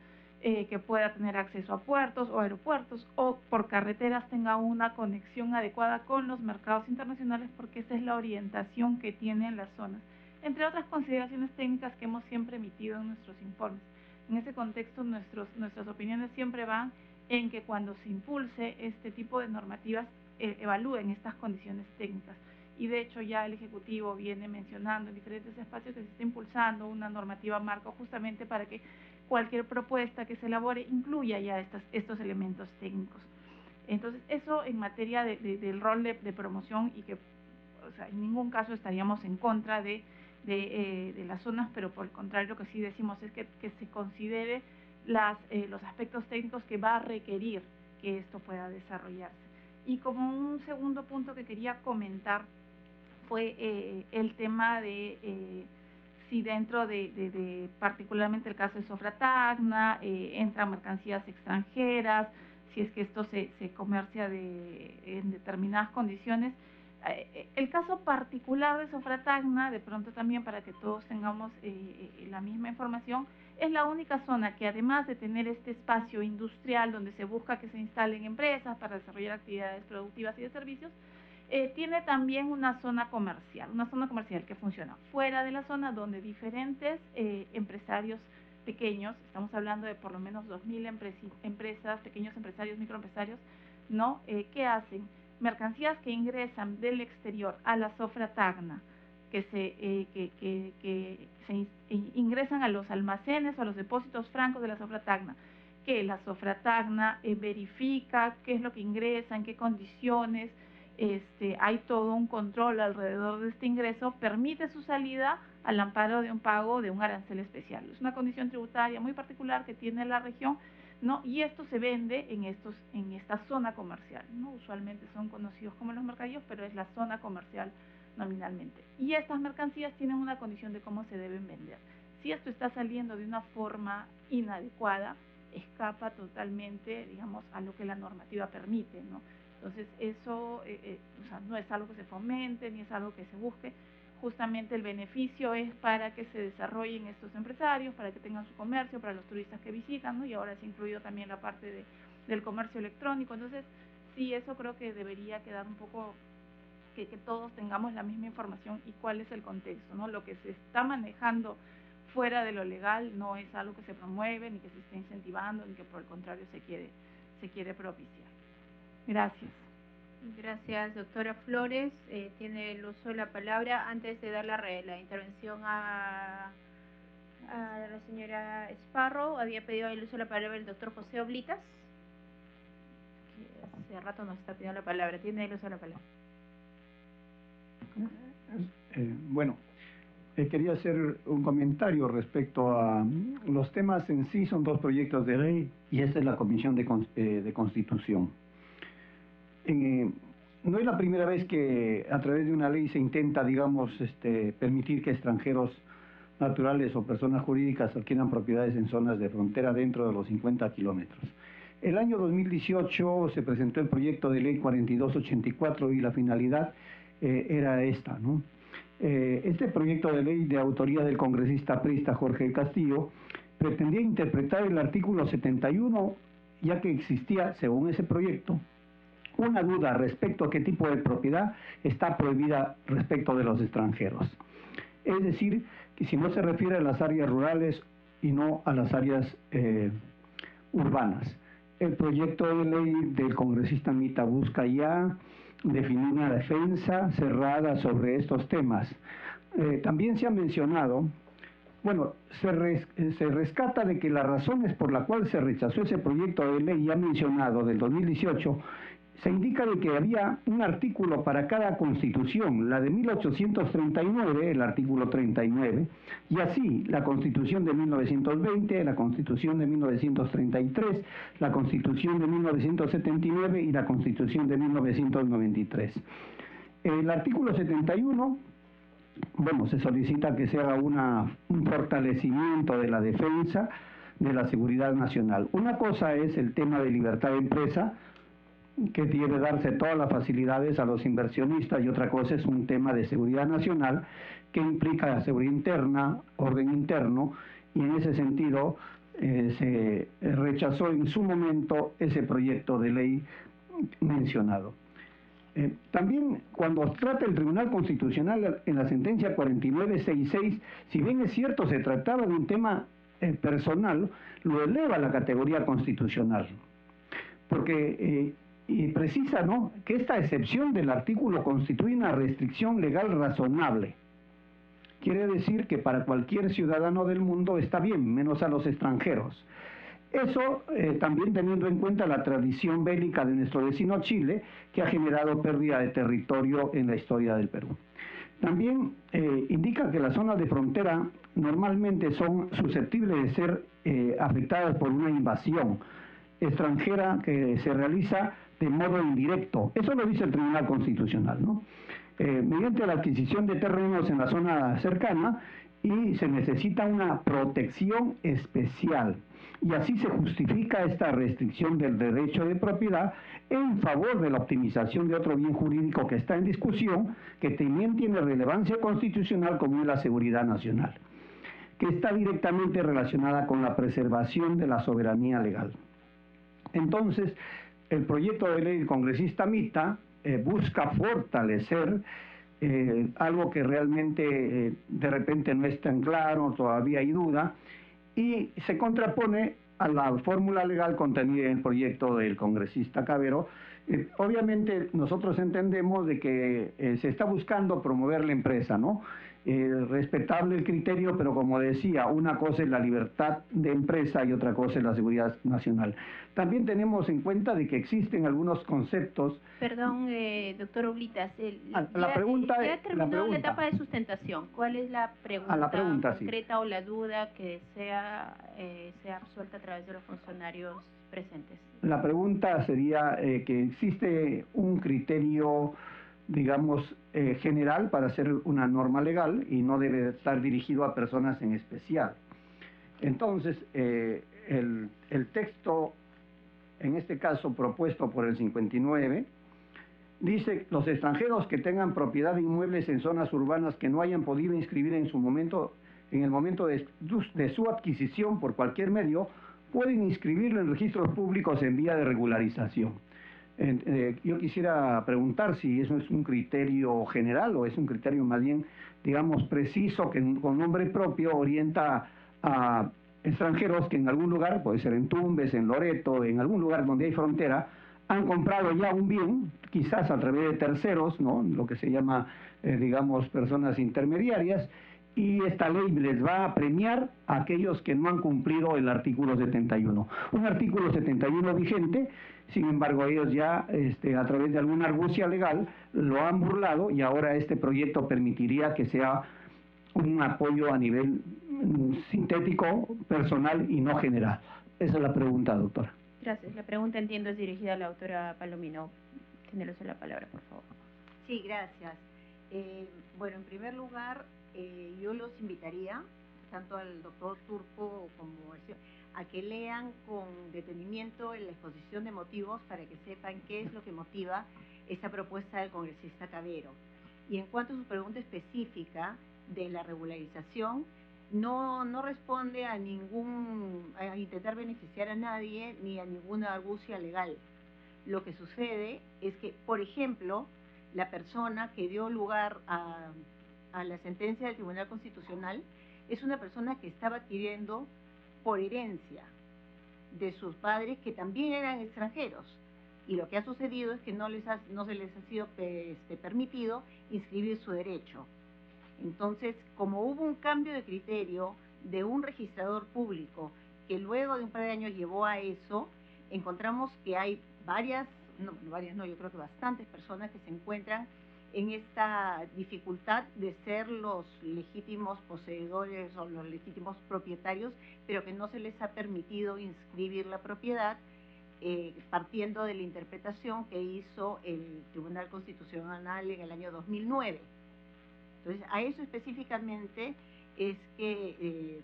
que pueda tener acceso a puertos o aeropuertos, o por carreteras tenga una conexión adecuada con los mercados internacionales, porque esa es la orientación que tienen las zonas, entre otras consideraciones técnicas que hemos siempre emitido en nuestros informes. En ese contexto, nuestras opiniones siempre van en que cuando se impulse este tipo de normativas, evalúen estas condiciones técnicas. Y de hecho ya el Ejecutivo viene mencionando en diferentes espacios que se está impulsando una normativa marco justamente para que cualquier propuesta que se elabore incluya ya estos elementos técnicos. Entonces, eso en materia del rol de promoción, y que, o sea, en ningún caso estaríamos en contra de las zonas, pero por el contrario lo que sí decimos es que se considere los aspectos técnicos que va a requerir que esto pueda desarrollarse. Y como un segundo punto que quería comentar fue el tema de si dentro de particularmente el caso de Sofratagna entran mercancías extranjeras, si es que esto se comercia en determinadas condiciones. El caso particular de Sofratagna, de pronto también para que todos tengamos la misma información, es la única zona que, además de tener este espacio industrial donde se busca que se instalen empresas para desarrollar actividades productivas y de servicios, tiene también una zona comercial que funciona fuera de la zona, donde diferentes empresarios pequeños, estamos hablando de por lo menos 2.000 empresas, pequeños empresarios, microempresarios, ¿no?, ¿qué hacen? Mercancías que ingresan del exterior a la Sofratagna, que se ingresan a los almacenes o a los depósitos francos de la Sofratagna, que la Sofratagna verifica qué es lo que ingresa, en qué condiciones, hay todo un control alrededor de este ingreso, permite su salida al amparo de un pago de un arancel especial. Es una condición tributaria muy particular que tiene la región, ¿no? Y esto se vende en esta zona comercial, ¿no? Usualmente son conocidos como los mercadillos, pero es la zona comercial nominalmente. Y estas mercancías tienen una condición de cómo se deben vender. Si esto está saliendo de una forma inadecuada, escapa totalmente, digamos, a lo que la normativa permite, ¿no? Entonces, eso o sea, no es algo que se fomente, ni es algo que se busque. Justamente el beneficio es para que se desarrollen estos empresarios, para que tengan su comercio, para los turistas que visitan, ¿no? Y ahora se ha incluido también la parte del comercio electrónico. Entonces, sí, eso creo que debería quedar un poco, que todos tengamos la misma información y cuál es el contexto, ¿no? Lo que se está manejando fuera de lo legal no es algo que se promueve, ni que se esté incentivando, ni que por el contrario se quiere propiciar. Gracias. Gracias, doctora Flores. Tiene el uso de la palabra. Antes de dar la intervención a la señora Sparrow, había pedido el uso de la palabra el doctor José Oblitas, que hace rato nos está pidiendo la palabra. Tiene el uso de la palabra. Bueno, quería hacer un comentario respecto a los temas en sí. Son dos proyectos de ley y esta es la Comisión de Constitución. No es la primera vez que a través de una ley se intenta, digamos, permitir que extranjeros naturales o personas jurídicas adquieran propiedades en zonas de frontera dentro de los 50 kilómetros. El año 2018 se presentó el proyecto de ley 4284 y la finalidad era esta, ¿no? Este proyecto de ley de autoría del congresista priista Jorge Castillo pretendía interpretar el artículo 71, ya que existía, según ese proyecto, una duda respecto a qué tipo de propiedad está prohibida respecto de los extranjeros. Es decir, que si no se refiere a las áreas rurales y no a las áreas urbanas. El proyecto de ley del congresista Mita busca ya definir una defensa cerrada sobre estos temas. También se ha mencionado, bueno, se rescata de que las razones por las cuales se rechazó ese proyecto de ley ya mencionado del 2018, se indica de que había un artículo para cada constitución, la de 1839, el artículo 39, y así la Constitución de 1920, la Constitución de 1933, la Constitución de 1979 y la Constitución de 1993. El artículo 71, bueno, se solicita que se haga un fortalecimiento de la defensa de la seguridad nacional. Una cosa es el tema de libertad de empresa, que debe darse todas las facilidades a los inversionistas, y otra cosa es un tema de seguridad nacional que implica seguridad interna, orden interno, y en ese sentido se rechazó en su momento ese proyecto de ley mencionado. También cuando trata el Tribunal Constitucional en la sentencia 4966, si bien es cierto se trataba de un tema personal, lo eleva a la categoría constitucional, porque y precisa, ¿no?, que esta excepción del artículo constituye una restricción legal razonable. Quiere decir que para cualquier ciudadano del mundo está bien, menos a los extranjeros. Eso también teniendo en cuenta la tradición bélica de nuestro vecino Chile, que ha generado pérdida de territorio en la historia del Perú. También indica que las zonas de frontera normalmente son susceptibles de ser afectadas por una invasión extranjera que se realiza de modo indirecto. Eso lo dice el Tribunal Constitucional, ¿no? Mediante la adquisición de terrenos en la zona cercana, y se necesita una protección especial. Y así se justifica esta restricción del derecho de propiedad en favor de la optimización de otro bien jurídico que está en discusión, que también tiene relevancia constitucional, como es la seguridad nacional, que está directamente relacionada con la preservación de la soberanía legal. Entonces, el proyecto de ley del congresista Mita busca fortalecer algo que realmente de repente no es tan claro, todavía hay duda, y se contrapone a la fórmula legal contenida en el proyecto del congresista Cabero. Obviamente nosotros entendemos de que se está buscando promover la empresa, ¿no? Respetable el criterio, pero como decía, una cosa es la libertad de empresa y otra cosa es la seguridad nacional. También tenemos en cuenta de que existen algunos conceptos. Perdón, doctor Oblitas, la pregunta, ya terminó la etapa de sustentación. ¿Cuál es la pregunta, concreta, sí, o la duda que sea absuelta a través de los funcionarios presentes? La pregunta sería que existe un criterio digamos, general para ser una norma legal y no debe estar dirigido a personas en especial. Entonces, el texto, en este caso propuesto por el 59, dice: los extranjeros que tengan propiedad de inmuebles en zonas urbanas que no hayan podido inscribir en el momento de su adquisición por cualquier medio, pueden inscribirlo en registros públicos en vía de regularización. Yo quisiera preguntar si eso es un criterio general o es un criterio más bien, digamos, preciso, que con nombre propio orienta a extranjeros que en algún lugar, puede ser en Tumbes, en Loreto, en algún lugar donde hay frontera, han comprado ya un bien, quizás a través de terceros, ¿no?, lo que se llama, digamos, personas intermediarias, y esta ley les va a premiar a aquellos que no han cumplido el artículo 71. Un artículo 71 vigente, sin embargo, ellos ya, a través de alguna argucia legal, lo han burlado, y ahora este proyecto permitiría que sea un apoyo a nivel sintético, personal y no general. Esa es la pregunta, doctora. Gracias. La pregunta, entiendo, es dirigida a la doctora Palomino. Tiene la palabra, por favor. Sí, gracias. Bueno, en primer lugar, yo los invitaría, tanto al doctor Turco como a que lean con detenimiento la exposición de motivos para que sepan qué es lo que motiva esa propuesta del congresista Cavero. Y en cuanto a su pregunta específica de la regularización, no responde a intentar beneficiar a nadie ni a ninguna argucia legal. Lo que sucede es que, por ejemplo, la persona que dio lugar a la sentencia del Tribunal Constitucional es una persona que estaba adquiriendo por herencia de sus padres, que también eran extranjeros, y lo que ha sucedido es que no se les ha sido permitido inscribir su derecho. Entonces, como hubo un cambio de criterio de un registrador público que luego de un par de años llevó a eso, encontramos que hay yo creo que bastantes personas que se encuentran en esta dificultad de ser los legítimos poseedores o los legítimos propietarios, pero que no se les ha permitido inscribir la propiedad, partiendo de la interpretación que hizo el Tribunal Constitucional en el año 2009. Entonces, a eso específicamente es que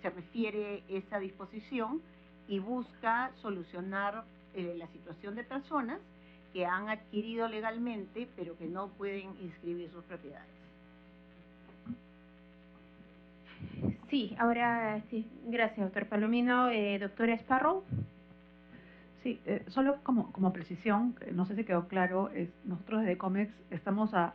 se refiere esa disposición y busca solucionar la situación de personas que han adquirido legalmente pero que no pueden inscribir sus propiedades. Sí, ahora sí. Gracias, doctor Palomino. Doctora Sparrow. Sí, solo como precisión, no sé si quedó claro, nosotros desde COMEX estamos a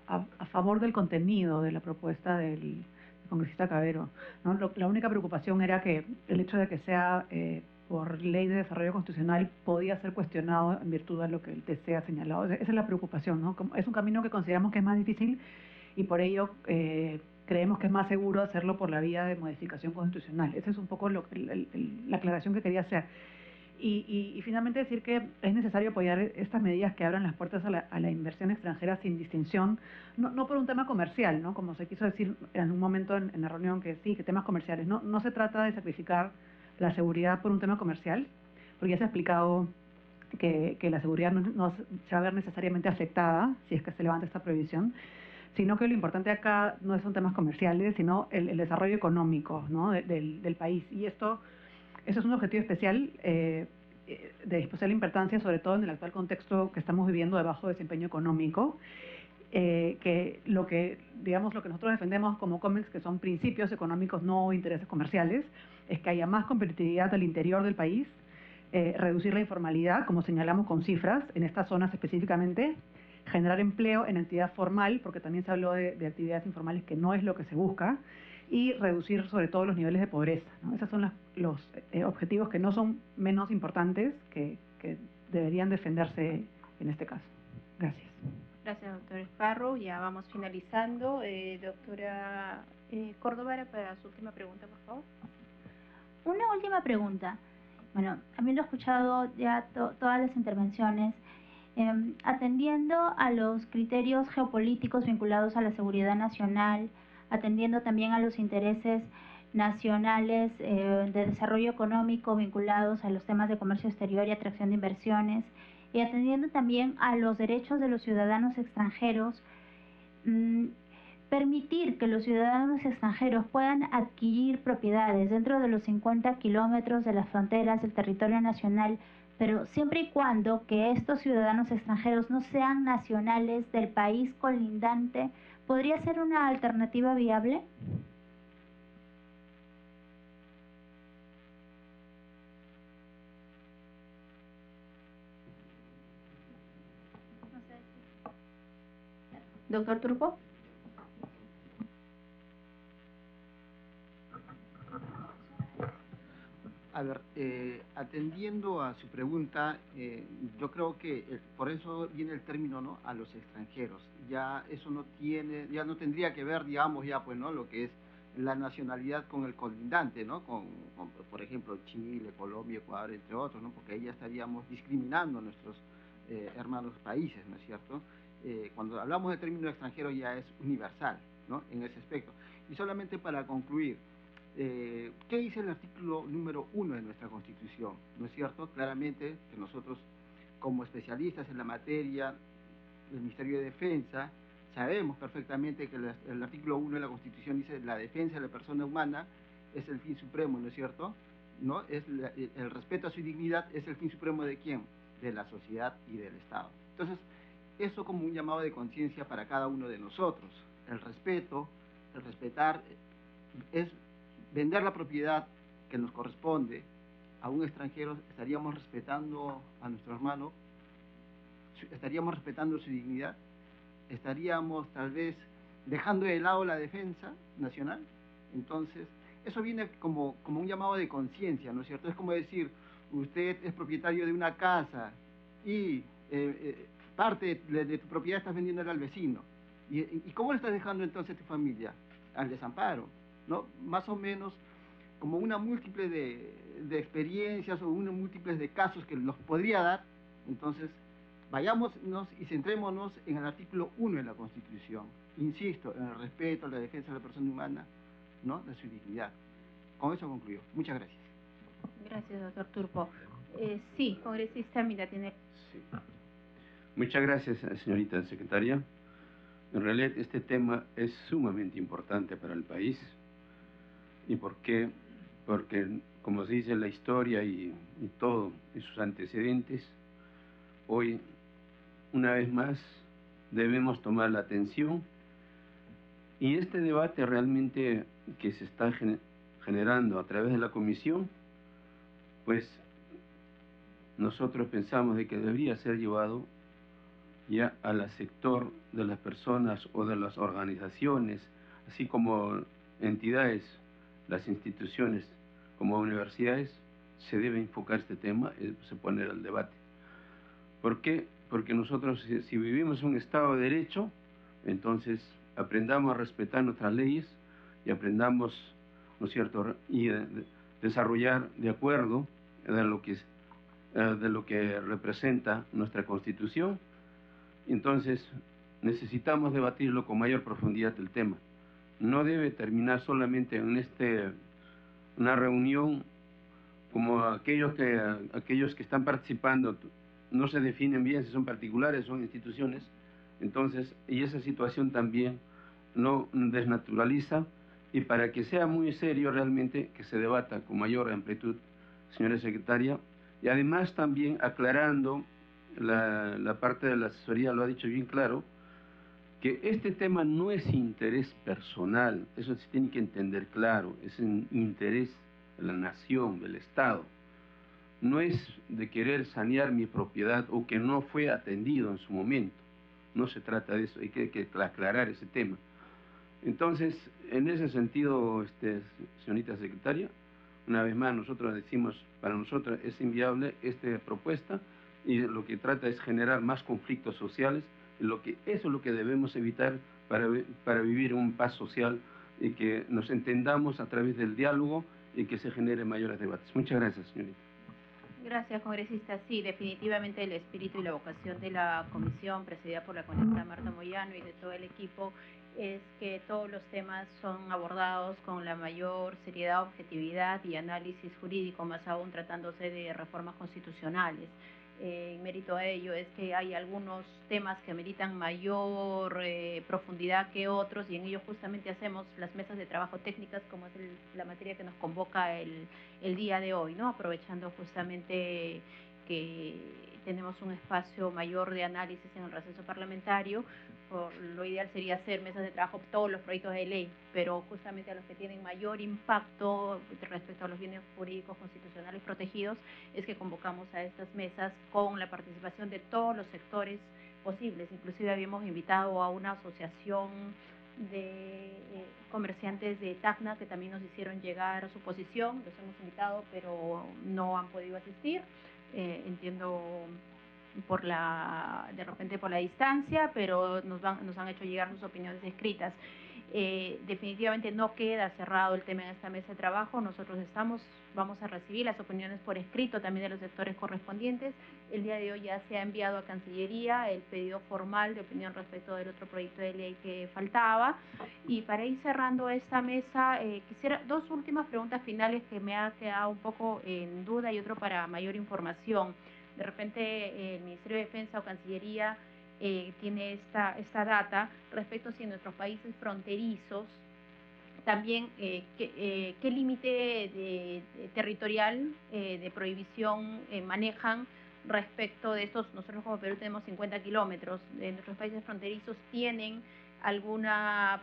favor del contenido de la propuesta del congresista Cavero, ¿no? La única preocupación era que el hecho de que sea por ley de desarrollo constitucional podía ser cuestionado en virtud de lo que el TC ha señalado. Esa es la preocupación, ¿no? Es un camino que consideramos que es más difícil y por ello creemos que es más seguro hacerlo por la vía de modificación constitucional. Esa es un poco la aclaración que quería hacer. Y finalmente decir que es necesario apoyar estas medidas que abran las puertas a la inversión extranjera sin distinción, no por un tema comercial, ¿no? Como se quiso decir en un momento en la reunión, que sí, que temas comerciales. No se trata de sacrificar la seguridad por un tema comercial, porque ya se ha explicado que la seguridad no se va a ver necesariamente afectada si es que se levanta esta prohibición, sino que lo importante acá no son temas comerciales, sino el desarrollo económico, ¿no?, del país. Y eso es un objetivo especial de especial importancia, sobre todo en el actual contexto que estamos viviendo de bajo desempeño económico, que lo que nosotros defendemos como COMEX, que son principios económicos, no intereses comerciales, es que haya más competitividad al interior del país, reducir la informalidad, como señalamos con cifras, en estas zonas específicamente, generar empleo en actividad formal, porque también se habló de actividades informales, que no es lo que se busca, y reducir sobre todo los niveles de pobreza, ¿no? Esos son los objetivos que no son menos importantes, que deberían defenderse en este caso. Gracias. Gracias, doctor Sparrow. Ya vamos finalizando. Doctora Córdoba, para su última pregunta, por favor. Una última pregunta. Bueno, habiendo escuchado ya todas las intervenciones, atendiendo a los criterios geopolíticos vinculados a la seguridad nacional, atendiendo también a los intereses nacionales de desarrollo económico vinculados a los temas de comercio exterior y atracción de inversiones, y atendiendo también a los derechos de los ciudadanos extranjeros, permitir que los ciudadanos extranjeros puedan adquirir propiedades dentro de los 50 kilómetros de las fronteras del territorio nacional, pero siempre y cuando que estos ciudadanos extranjeros no sean nacionales del país colindante, ¿podría ser una alternativa viable? Doctor Turpo. A ver, atendiendo a su pregunta, yo creo que por eso viene el término, ¿no?, a los extranjeros. Ya eso no tiene, ya no tendría que ver, digamos, ya pues, ¿no?, lo que es la nacionalidad con el colindante, ¿no?, con por ejemplo, Chile, Colombia, Ecuador, entre otros, ¿no?, porque ahí ya estaríamos discriminando a nuestros hermanos países, ¿no es cierto? Cuando hablamos de término extranjero ya es universal, ¿no?, en ese aspecto. Y solamente para concluir, ¿qué dice el artículo número 1 de nuestra Constitución? ¿No es cierto? Claramente que nosotros, como especialistas en la materia del Ministerio de Defensa, sabemos perfectamente que el artículo 1 de la Constitución dice la defensa de la persona humana es el fin supremo, ¿no es cierto? ¿No? El respeto a su dignidad es el fin supremo ¿de quién? De la sociedad y del Estado. Entonces, eso como un llamado de conciencia para cada uno de nosotros. El respeto, el respetar, es vender la propiedad que nos corresponde a un extranjero. Estaríamos respetando a nuestro hermano, estaríamos respetando su dignidad, estaríamos tal vez dejando de lado la defensa nacional. Entonces, eso viene como un llamado de conciencia, ¿no es cierto? Es como decir, usted es propietario de una casa y parte de tu propiedad estás vendiéndola al vecino. ¿Y cómo le estás dejando entonces a tu familia? Al desamparo, ¿no? Más o menos como una múltiple de experiencias o una múltiple de casos que nos podría dar. Entonces, vayámonos y centrémonos en el artículo 1 de la Constitución. Insisto, en el respeto, la defensa de la persona humana, ¿no?, de su dignidad. Con eso concluyo. Muchas gracias. Gracias, doctor Turpo. Sí, congresista, mira, tiene... Sí. Muchas gracias, señorita secretaria. En realidad, este tema es sumamente importante para el país. ¿Y por qué? Porque, como se dice en la historia y todo, y sus antecedentes, hoy, una vez más, debemos tomar la atención. Y este debate realmente que se está generando a través de la comisión, pues nosotros pensamos de que debería ser llevado ya al sector de las personas o de las organizaciones, así como entidades, las instituciones como universidades, se debe enfocar este tema, se pone al debate. ¿Por qué? Porque nosotros, si vivimos un Estado de Derecho, entonces aprendamos a respetar nuestras leyes y aprendamos, ¿no es cierto?, y desarrollar de acuerdo de lo que representa nuestra Constitución. Entonces, necesitamos debatirlo con mayor profundidad el tema. No debe terminar solamente en una reunión como aquellos que están participando no se definen bien si son particulares o son instituciones. Entonces, y esa situación también no desnaturaliza, y para que sea muy serio realmente que se debata con mayor amplitud, señora secretaria, y además también aclarando la parte de la asesoría, lo ha dicho bien claro, que este tema no es interés personal, eso se tiene que entender claro, es un interés de la nación, del Estado. No es de querer sanear mi propiedad o que no fue atendido en su momento. No se trata de eso, hay que aclarar ese tema. Entonces, en ese sentido, señorita secretaria, una vez más nosotros decimos, para nosotros es inviable esta propuesta y lo que trata es generar más conflictos sociales, eso es lo que debemos evitar para vivir un paz social y que nos entendamos a través del diálogo y que se generen mayores debates. Muchas gracias, señorita. Gracias, congresista. Sí, definitivamente el espíritu y la vocación de la comisión, presidida por la congresista Marta Moyano y de todo el equipo, es que todos los temas son abordados con la mayor seriedad, objetividad y análisis jurídico, más aún tratándose de reformas constitucionales. en mérito a ello es que hay algunos temas que ameritan mayor profundidad que otros, y en ello justamente hacemos las mesas de trabajo técnicas, como es la materia que nos convoca el día de hoy, ¿no? Aprovechando justamente que tenemos un espacio mayor de análisis en el receso parlamentario. Lo ideal sería hacer mesas de trabajo todos los proyectos de ley, pero justamente a los que tienen mayor impacto respecto a los bienes jurídicos constitucionales protegidos es que convocamos a estas mesas con la participación de todos los sectores posibles. Inclusive habíamos invitado a una asociación de comerciantes de Tacna que también nos hicieron llegar a su posición. Los hemos invitado, pero no han podido asistir. Entiendo de repente por la distancia, pero nos han hecho llegar sus opiniones escritas. Definitivamente no queda cerrado el tema en esta mesa de trabajo. Nosotros vamos a recibir las opiniones por escrito también de los sectores correspondientes. El día de hoy ya se ha enviado a Cancillería el pedido formal de opinión respecto del otro proyecto de ley que faltaba. Y para ir cerrando esta mesa, quisiera dos últimas preguntas finales que me ha quedado un poco en duda y otro para mayor información. De repente el Ministerio de Defensa o Cancillería tiene esta data respecto si en nuestros países fronterizos también qué límite territorial de prohibición manejan respecto de estos. Nosotros como Perú tenemos 50 kilómetros, nuestros países fronterizos tienen alguna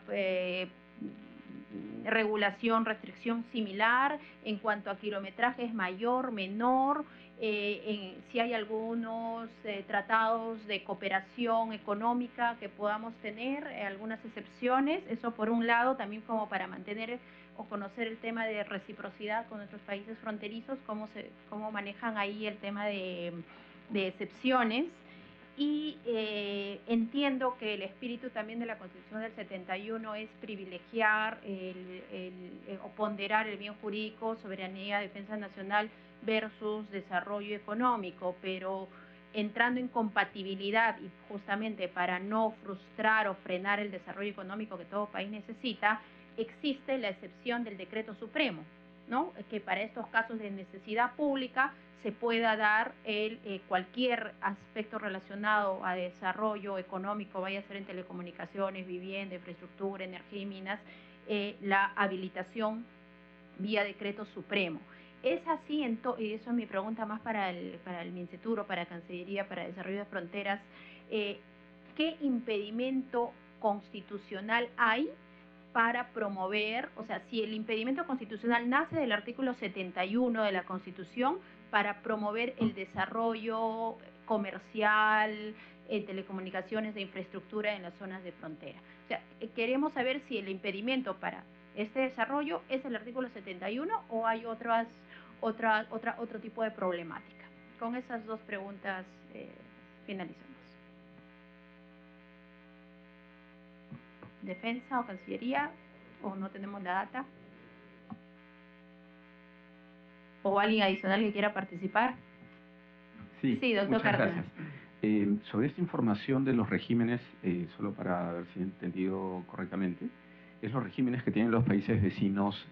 regulación, restricción similar en cuanto a kilometraje, es mayor, menor, si hay algunos tratados de cooperación económica que podamos tener, algunas excepciones, eso por un lado, también como para mantener o conocer el tema de reciprocidad con nuestros países fronterizos, cómo manejan ahí el tema de excepciones. Y entiendo que el espíritu también de la Constitución del 71 es privilegiar o ponderar el bien jurídico, soberanía, defensa nacional versus desarrollo económico, pero entrando en compatibilidad y justamente para no frustrar o frenar el desarrollo económico que todo país necesita, existe la excepción del decreto supremo, ¿no? Que para estos casos de necesidad pública se pueda dar cualquier aspecto relacionado a desarrollo económico, vaya a ser en telecomunicaciones, vivienda, infraestructura, energía y minas, la habilitación vía decreto supremo. Es así, y eso es mi pregunta más para el MINCETUR, para Cancillería, para Desarrollo de Fronteras, ¿qué impedimento constitucional hay para promover, o sea, si el impedimento constitucional nace del artículo 71 de la Constitución, para promover el desarrollo comercial, telecomunicaciones, de infraestructura en las zonas de frontera? O sea, queremos saber si el impedimento para este desarrollo es el artículo 71 o hay otro tipo de problemática. Con esas dos preguntas finalizamos. ¿Defensa o Cancillería? ¿O no tenemos la data? ¿O alguien adicional que quiera participar? Sí, doctor muchas Cárdenas. gracias. Sobre esta información de los regímenes, solo para ver si he entendido correctamente, es los regímenes que tienen los países vecinos,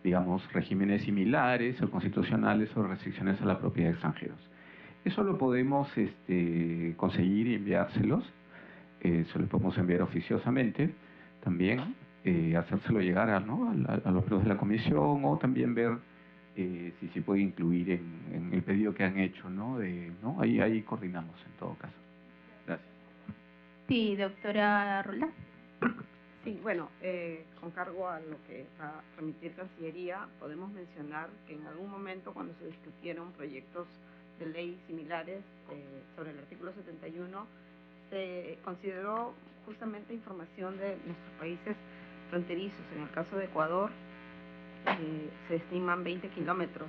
digamos, regímenes similares o constitucionales o restricciones a la propiedad de extranjeros. Eso lo podemos conseguir y enviárselos, se los podemos enviar oficiosamente, también hacérselo llegar a los miembros de la comisión, o también ver si se puede incluir en el pedido que han hecho, ¿no? Ahí coordinamos en todo caso. Gracias. Sí, doctora Roldán. Sí, bueno, con cargo a lo que va a remitir Cancillería, podemos mencionar que en algún momento cuando se discutieron proyectos de ley similares sobre el artículo 71, se consideró justamente información de nuestros países fronterizos. En el caso de Ecuador se estiman 20 kilómetros,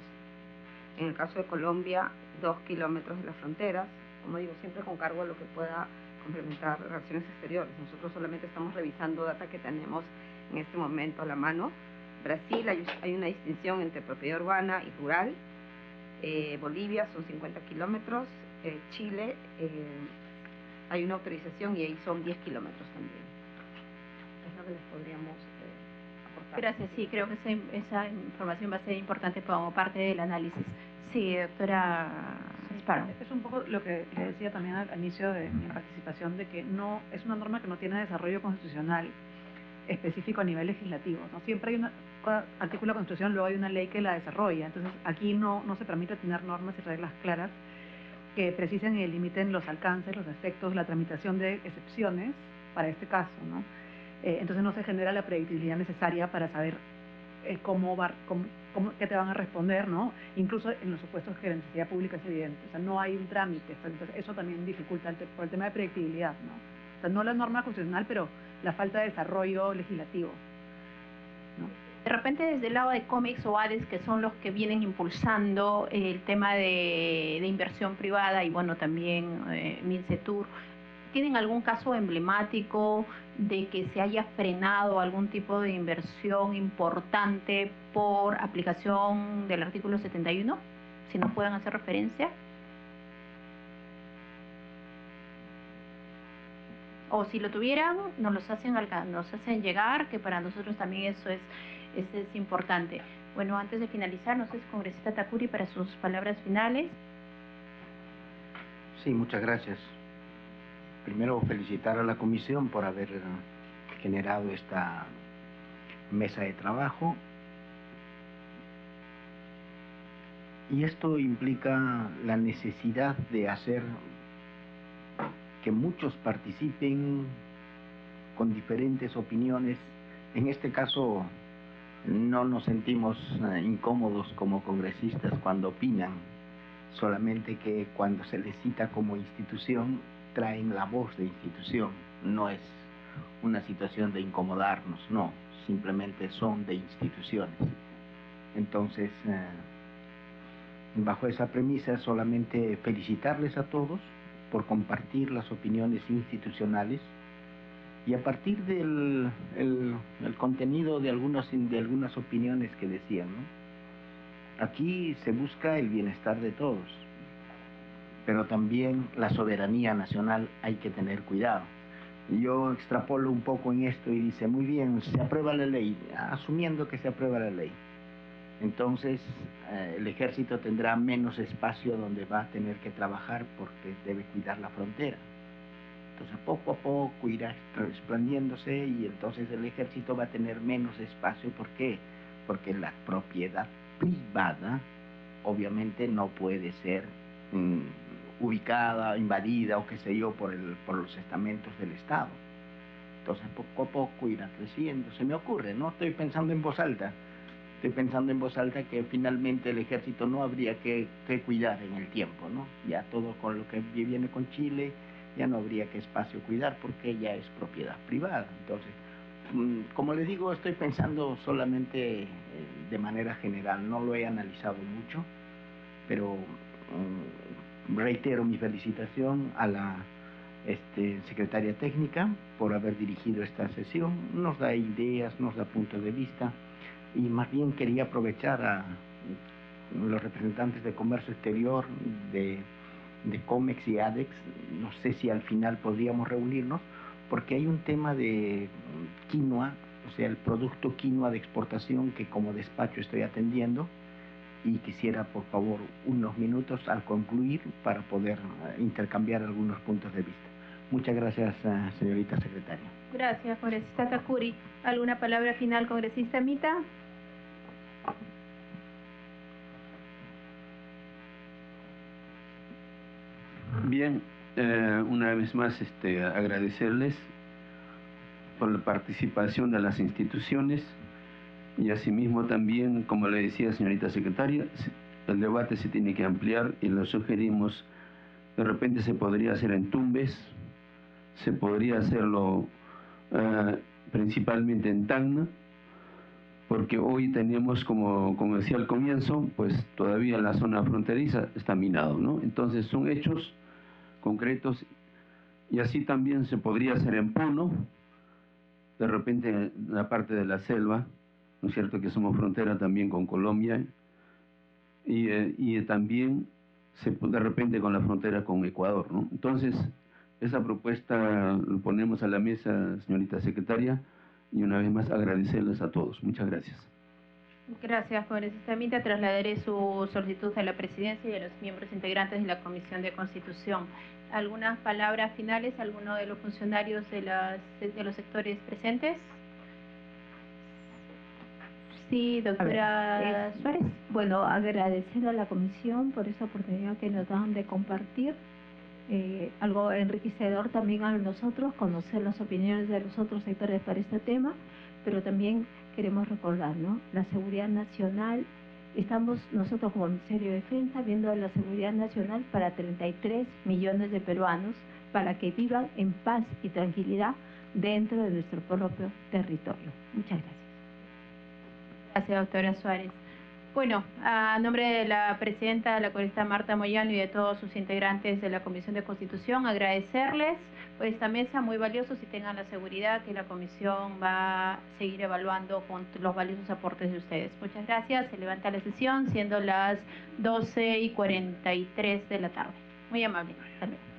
en el caso de Colombia 2 kilómetros de las fronteras, como digo, siempre con cargo a lo que pueda complementar relaciones exteriores. Nosotros solamente estamos revisando data que tenemos en este momento a la mano. Brasil hay una distinción entre propiedad urbana y rural. Bolivia son 50 kilómetros. Chile hay una autorización y ahí son 10 kilómetros también. Es lo que les podríamos aportar. Gracias, sí, creo que esa información va a ser importante como parte del análisis. Sí, doctora Claro. Es un poco lo que le decía también al inicio de mi participación, de que no es una norma que no tiene desarrollo constitucional específico a nivel legislativo, ¿no? Siempre hay cada artículo de la Constitución, luego hay una ley que la desarrolla. Entonces, aquí no se permite tener normas y reglas claras que precisen y delimiten los alcances, los efectos, la tramitación de excepciones para este caso, ¿no? Entonces no se genera la predictibilidad necesaria para saber qué te van a responder, ¿no? Incluso en los supuestos que la necesidad pública es evidente. O sea, no hay un trámite. Entonces, eso también dificulta por el tema de predictibilidad, ¿no? O sea, no la norma constitucional, pero la falta de desarrollo legislativo, ¿no? De repente desde el lado de Comex o ADES, que son los que vienen impulsando el tema de inversión privada y bueno, también Mincetur, ¿tienen algún caso emblemático de que se haya frenado algún tipo de inversión importante por aplicación del artículo 71? Si nos pueden hacer referencia. O si lo tuvieran, nos hacen llegar, que para nosotros también eso es importante. Bueno, antes de finalizar, no sé si congresista Takuri para sus palabras finales. Sí, muchas gracias. Primero, felicitar a la comisión por haber generado esta mesa de trabajo. Y esto implica la necesidad de hacer que muchos participen con diferentes opiniones. En este caso, no nos sentimos incómodos como congresistas cuando opinan, solamente que cuando se les cita como institución, traen la voz de institución. No es una situación de incomodarnos, no, simplemente son de instituciones. Entonces, bajo esa premisa, solamente felicitarles a todos por compartir las opiniones institucionales y a partir del el contenido de algunas opiniones que decían, ¿no? Aquí se busca el bienestar de todos, pero también la soberanía nacional hay que tener cuidado. Yo extrapolo un poco en esto y dice, muy bien, se aprueba la ley, asumiendo que se aprueba la ley. Entonces, el ejército tendrá menos espacio donde va a tener que trabajar porque debe cuidar la frontera. Entonces, poco a poco irá expandiéndose y entonces el ejército va a tener menos espacio. ¿Por qué? Porque la propiedad privada obviamente no puede ser ubicada, invadida o qué sé yo por los estamentos del Estado. Entonces, poco a poco irá creciendo. Se me ocurre, no estoy pensando en voz alta. Estoy pensando en voz alta que finalmente el ejército no habría que cuidar en el tiempo, ¿no? Ya todo con lo que viene con Chile, ya no habría que espacio cuidar porque ya es propiedad privada. Entonces, como les digo, estoy pensando solamente de manera general, no lo he analizado mucho, pero reitero mi felicitación a la secretaria técnica por haber dirigido esta sesión. Nos da ideas, nos da puntos de vista. Y más bien quería aprovechar a los representantes de Comercio Exterior, de COMEX y ADEX, no sé si al final podríamos reunirnos, porque hay un tema de quinoa, o sea, el producto quinoa de exportación que como despacho estoy atendiendo y quisiera, por favor, unos minutos al concluir para poder intercambiar algunos puntos de vista. Muchas gracias, señorita secretaria. Gracias, congresista Takuri. ¿Alguna palabra final, congresista Mita? Bien, una vez más agradecerles por la participación de las instituciones y asimismo también, como le decía señorita secretaria, el debate se tiene que ampliar y lo sugerimos, de repente se podría hacer en Tumbes, se podría hacerlo principalmente en Tacna, porque hoy tenemos, como decía al comienzo, pues todavía la zona fronteriza está minado, ¿no? Entonces son hechos concretos y así también se podría hacer en Puno, de repente en la parte de la selva, ¿no es cierto?, que somos frontera también con Colombia y también de repente con la frontera con Ecuador, ¿no? Entonces, esa propuesta lo ponemos a la mesa, señorita secretaria, y una vez más agradecerles a todos. Muchas gracias. Gracias, congresista Mita. Trasladaré su solicitud a la presidencia y a los miembros integrantes de la Comisión de Constitución. ¿Algunas palabras finales? ¿Alguno de los funcionarios de los sectores presentes? Sí, doctora Suárez. Bueno, agradecer a la comisión por esa oportunidad que nos dan de compartir. Algo enriquecedor también a nosotros, conocer las opiniones de los otros sectores para este tema, pero también queremos recordar, ¿no? La seguridad nacional, estamos nosotros como Ministerio de Defensa viendo la seguridad nacional para 33 millones de peruanos, para que vivan en paz y tranquilidad dentro de nuestro propio territorio. Muchas gracias. Gracias, doctora Suárez. Bueno, a nombre de la presidenta, la congresista Marta Moyano, y de todos sus integrantes de la Comisión de Constitución, agradecerles por esta mesa muy valiosos y tengan la seguridad que la comisión va a seguir evaluando con los valiosos aportes de ustedes. Muchas gracias. Se levanta la sesión siendo las 12:43 de la tarde. Muy amable. Hasta luego.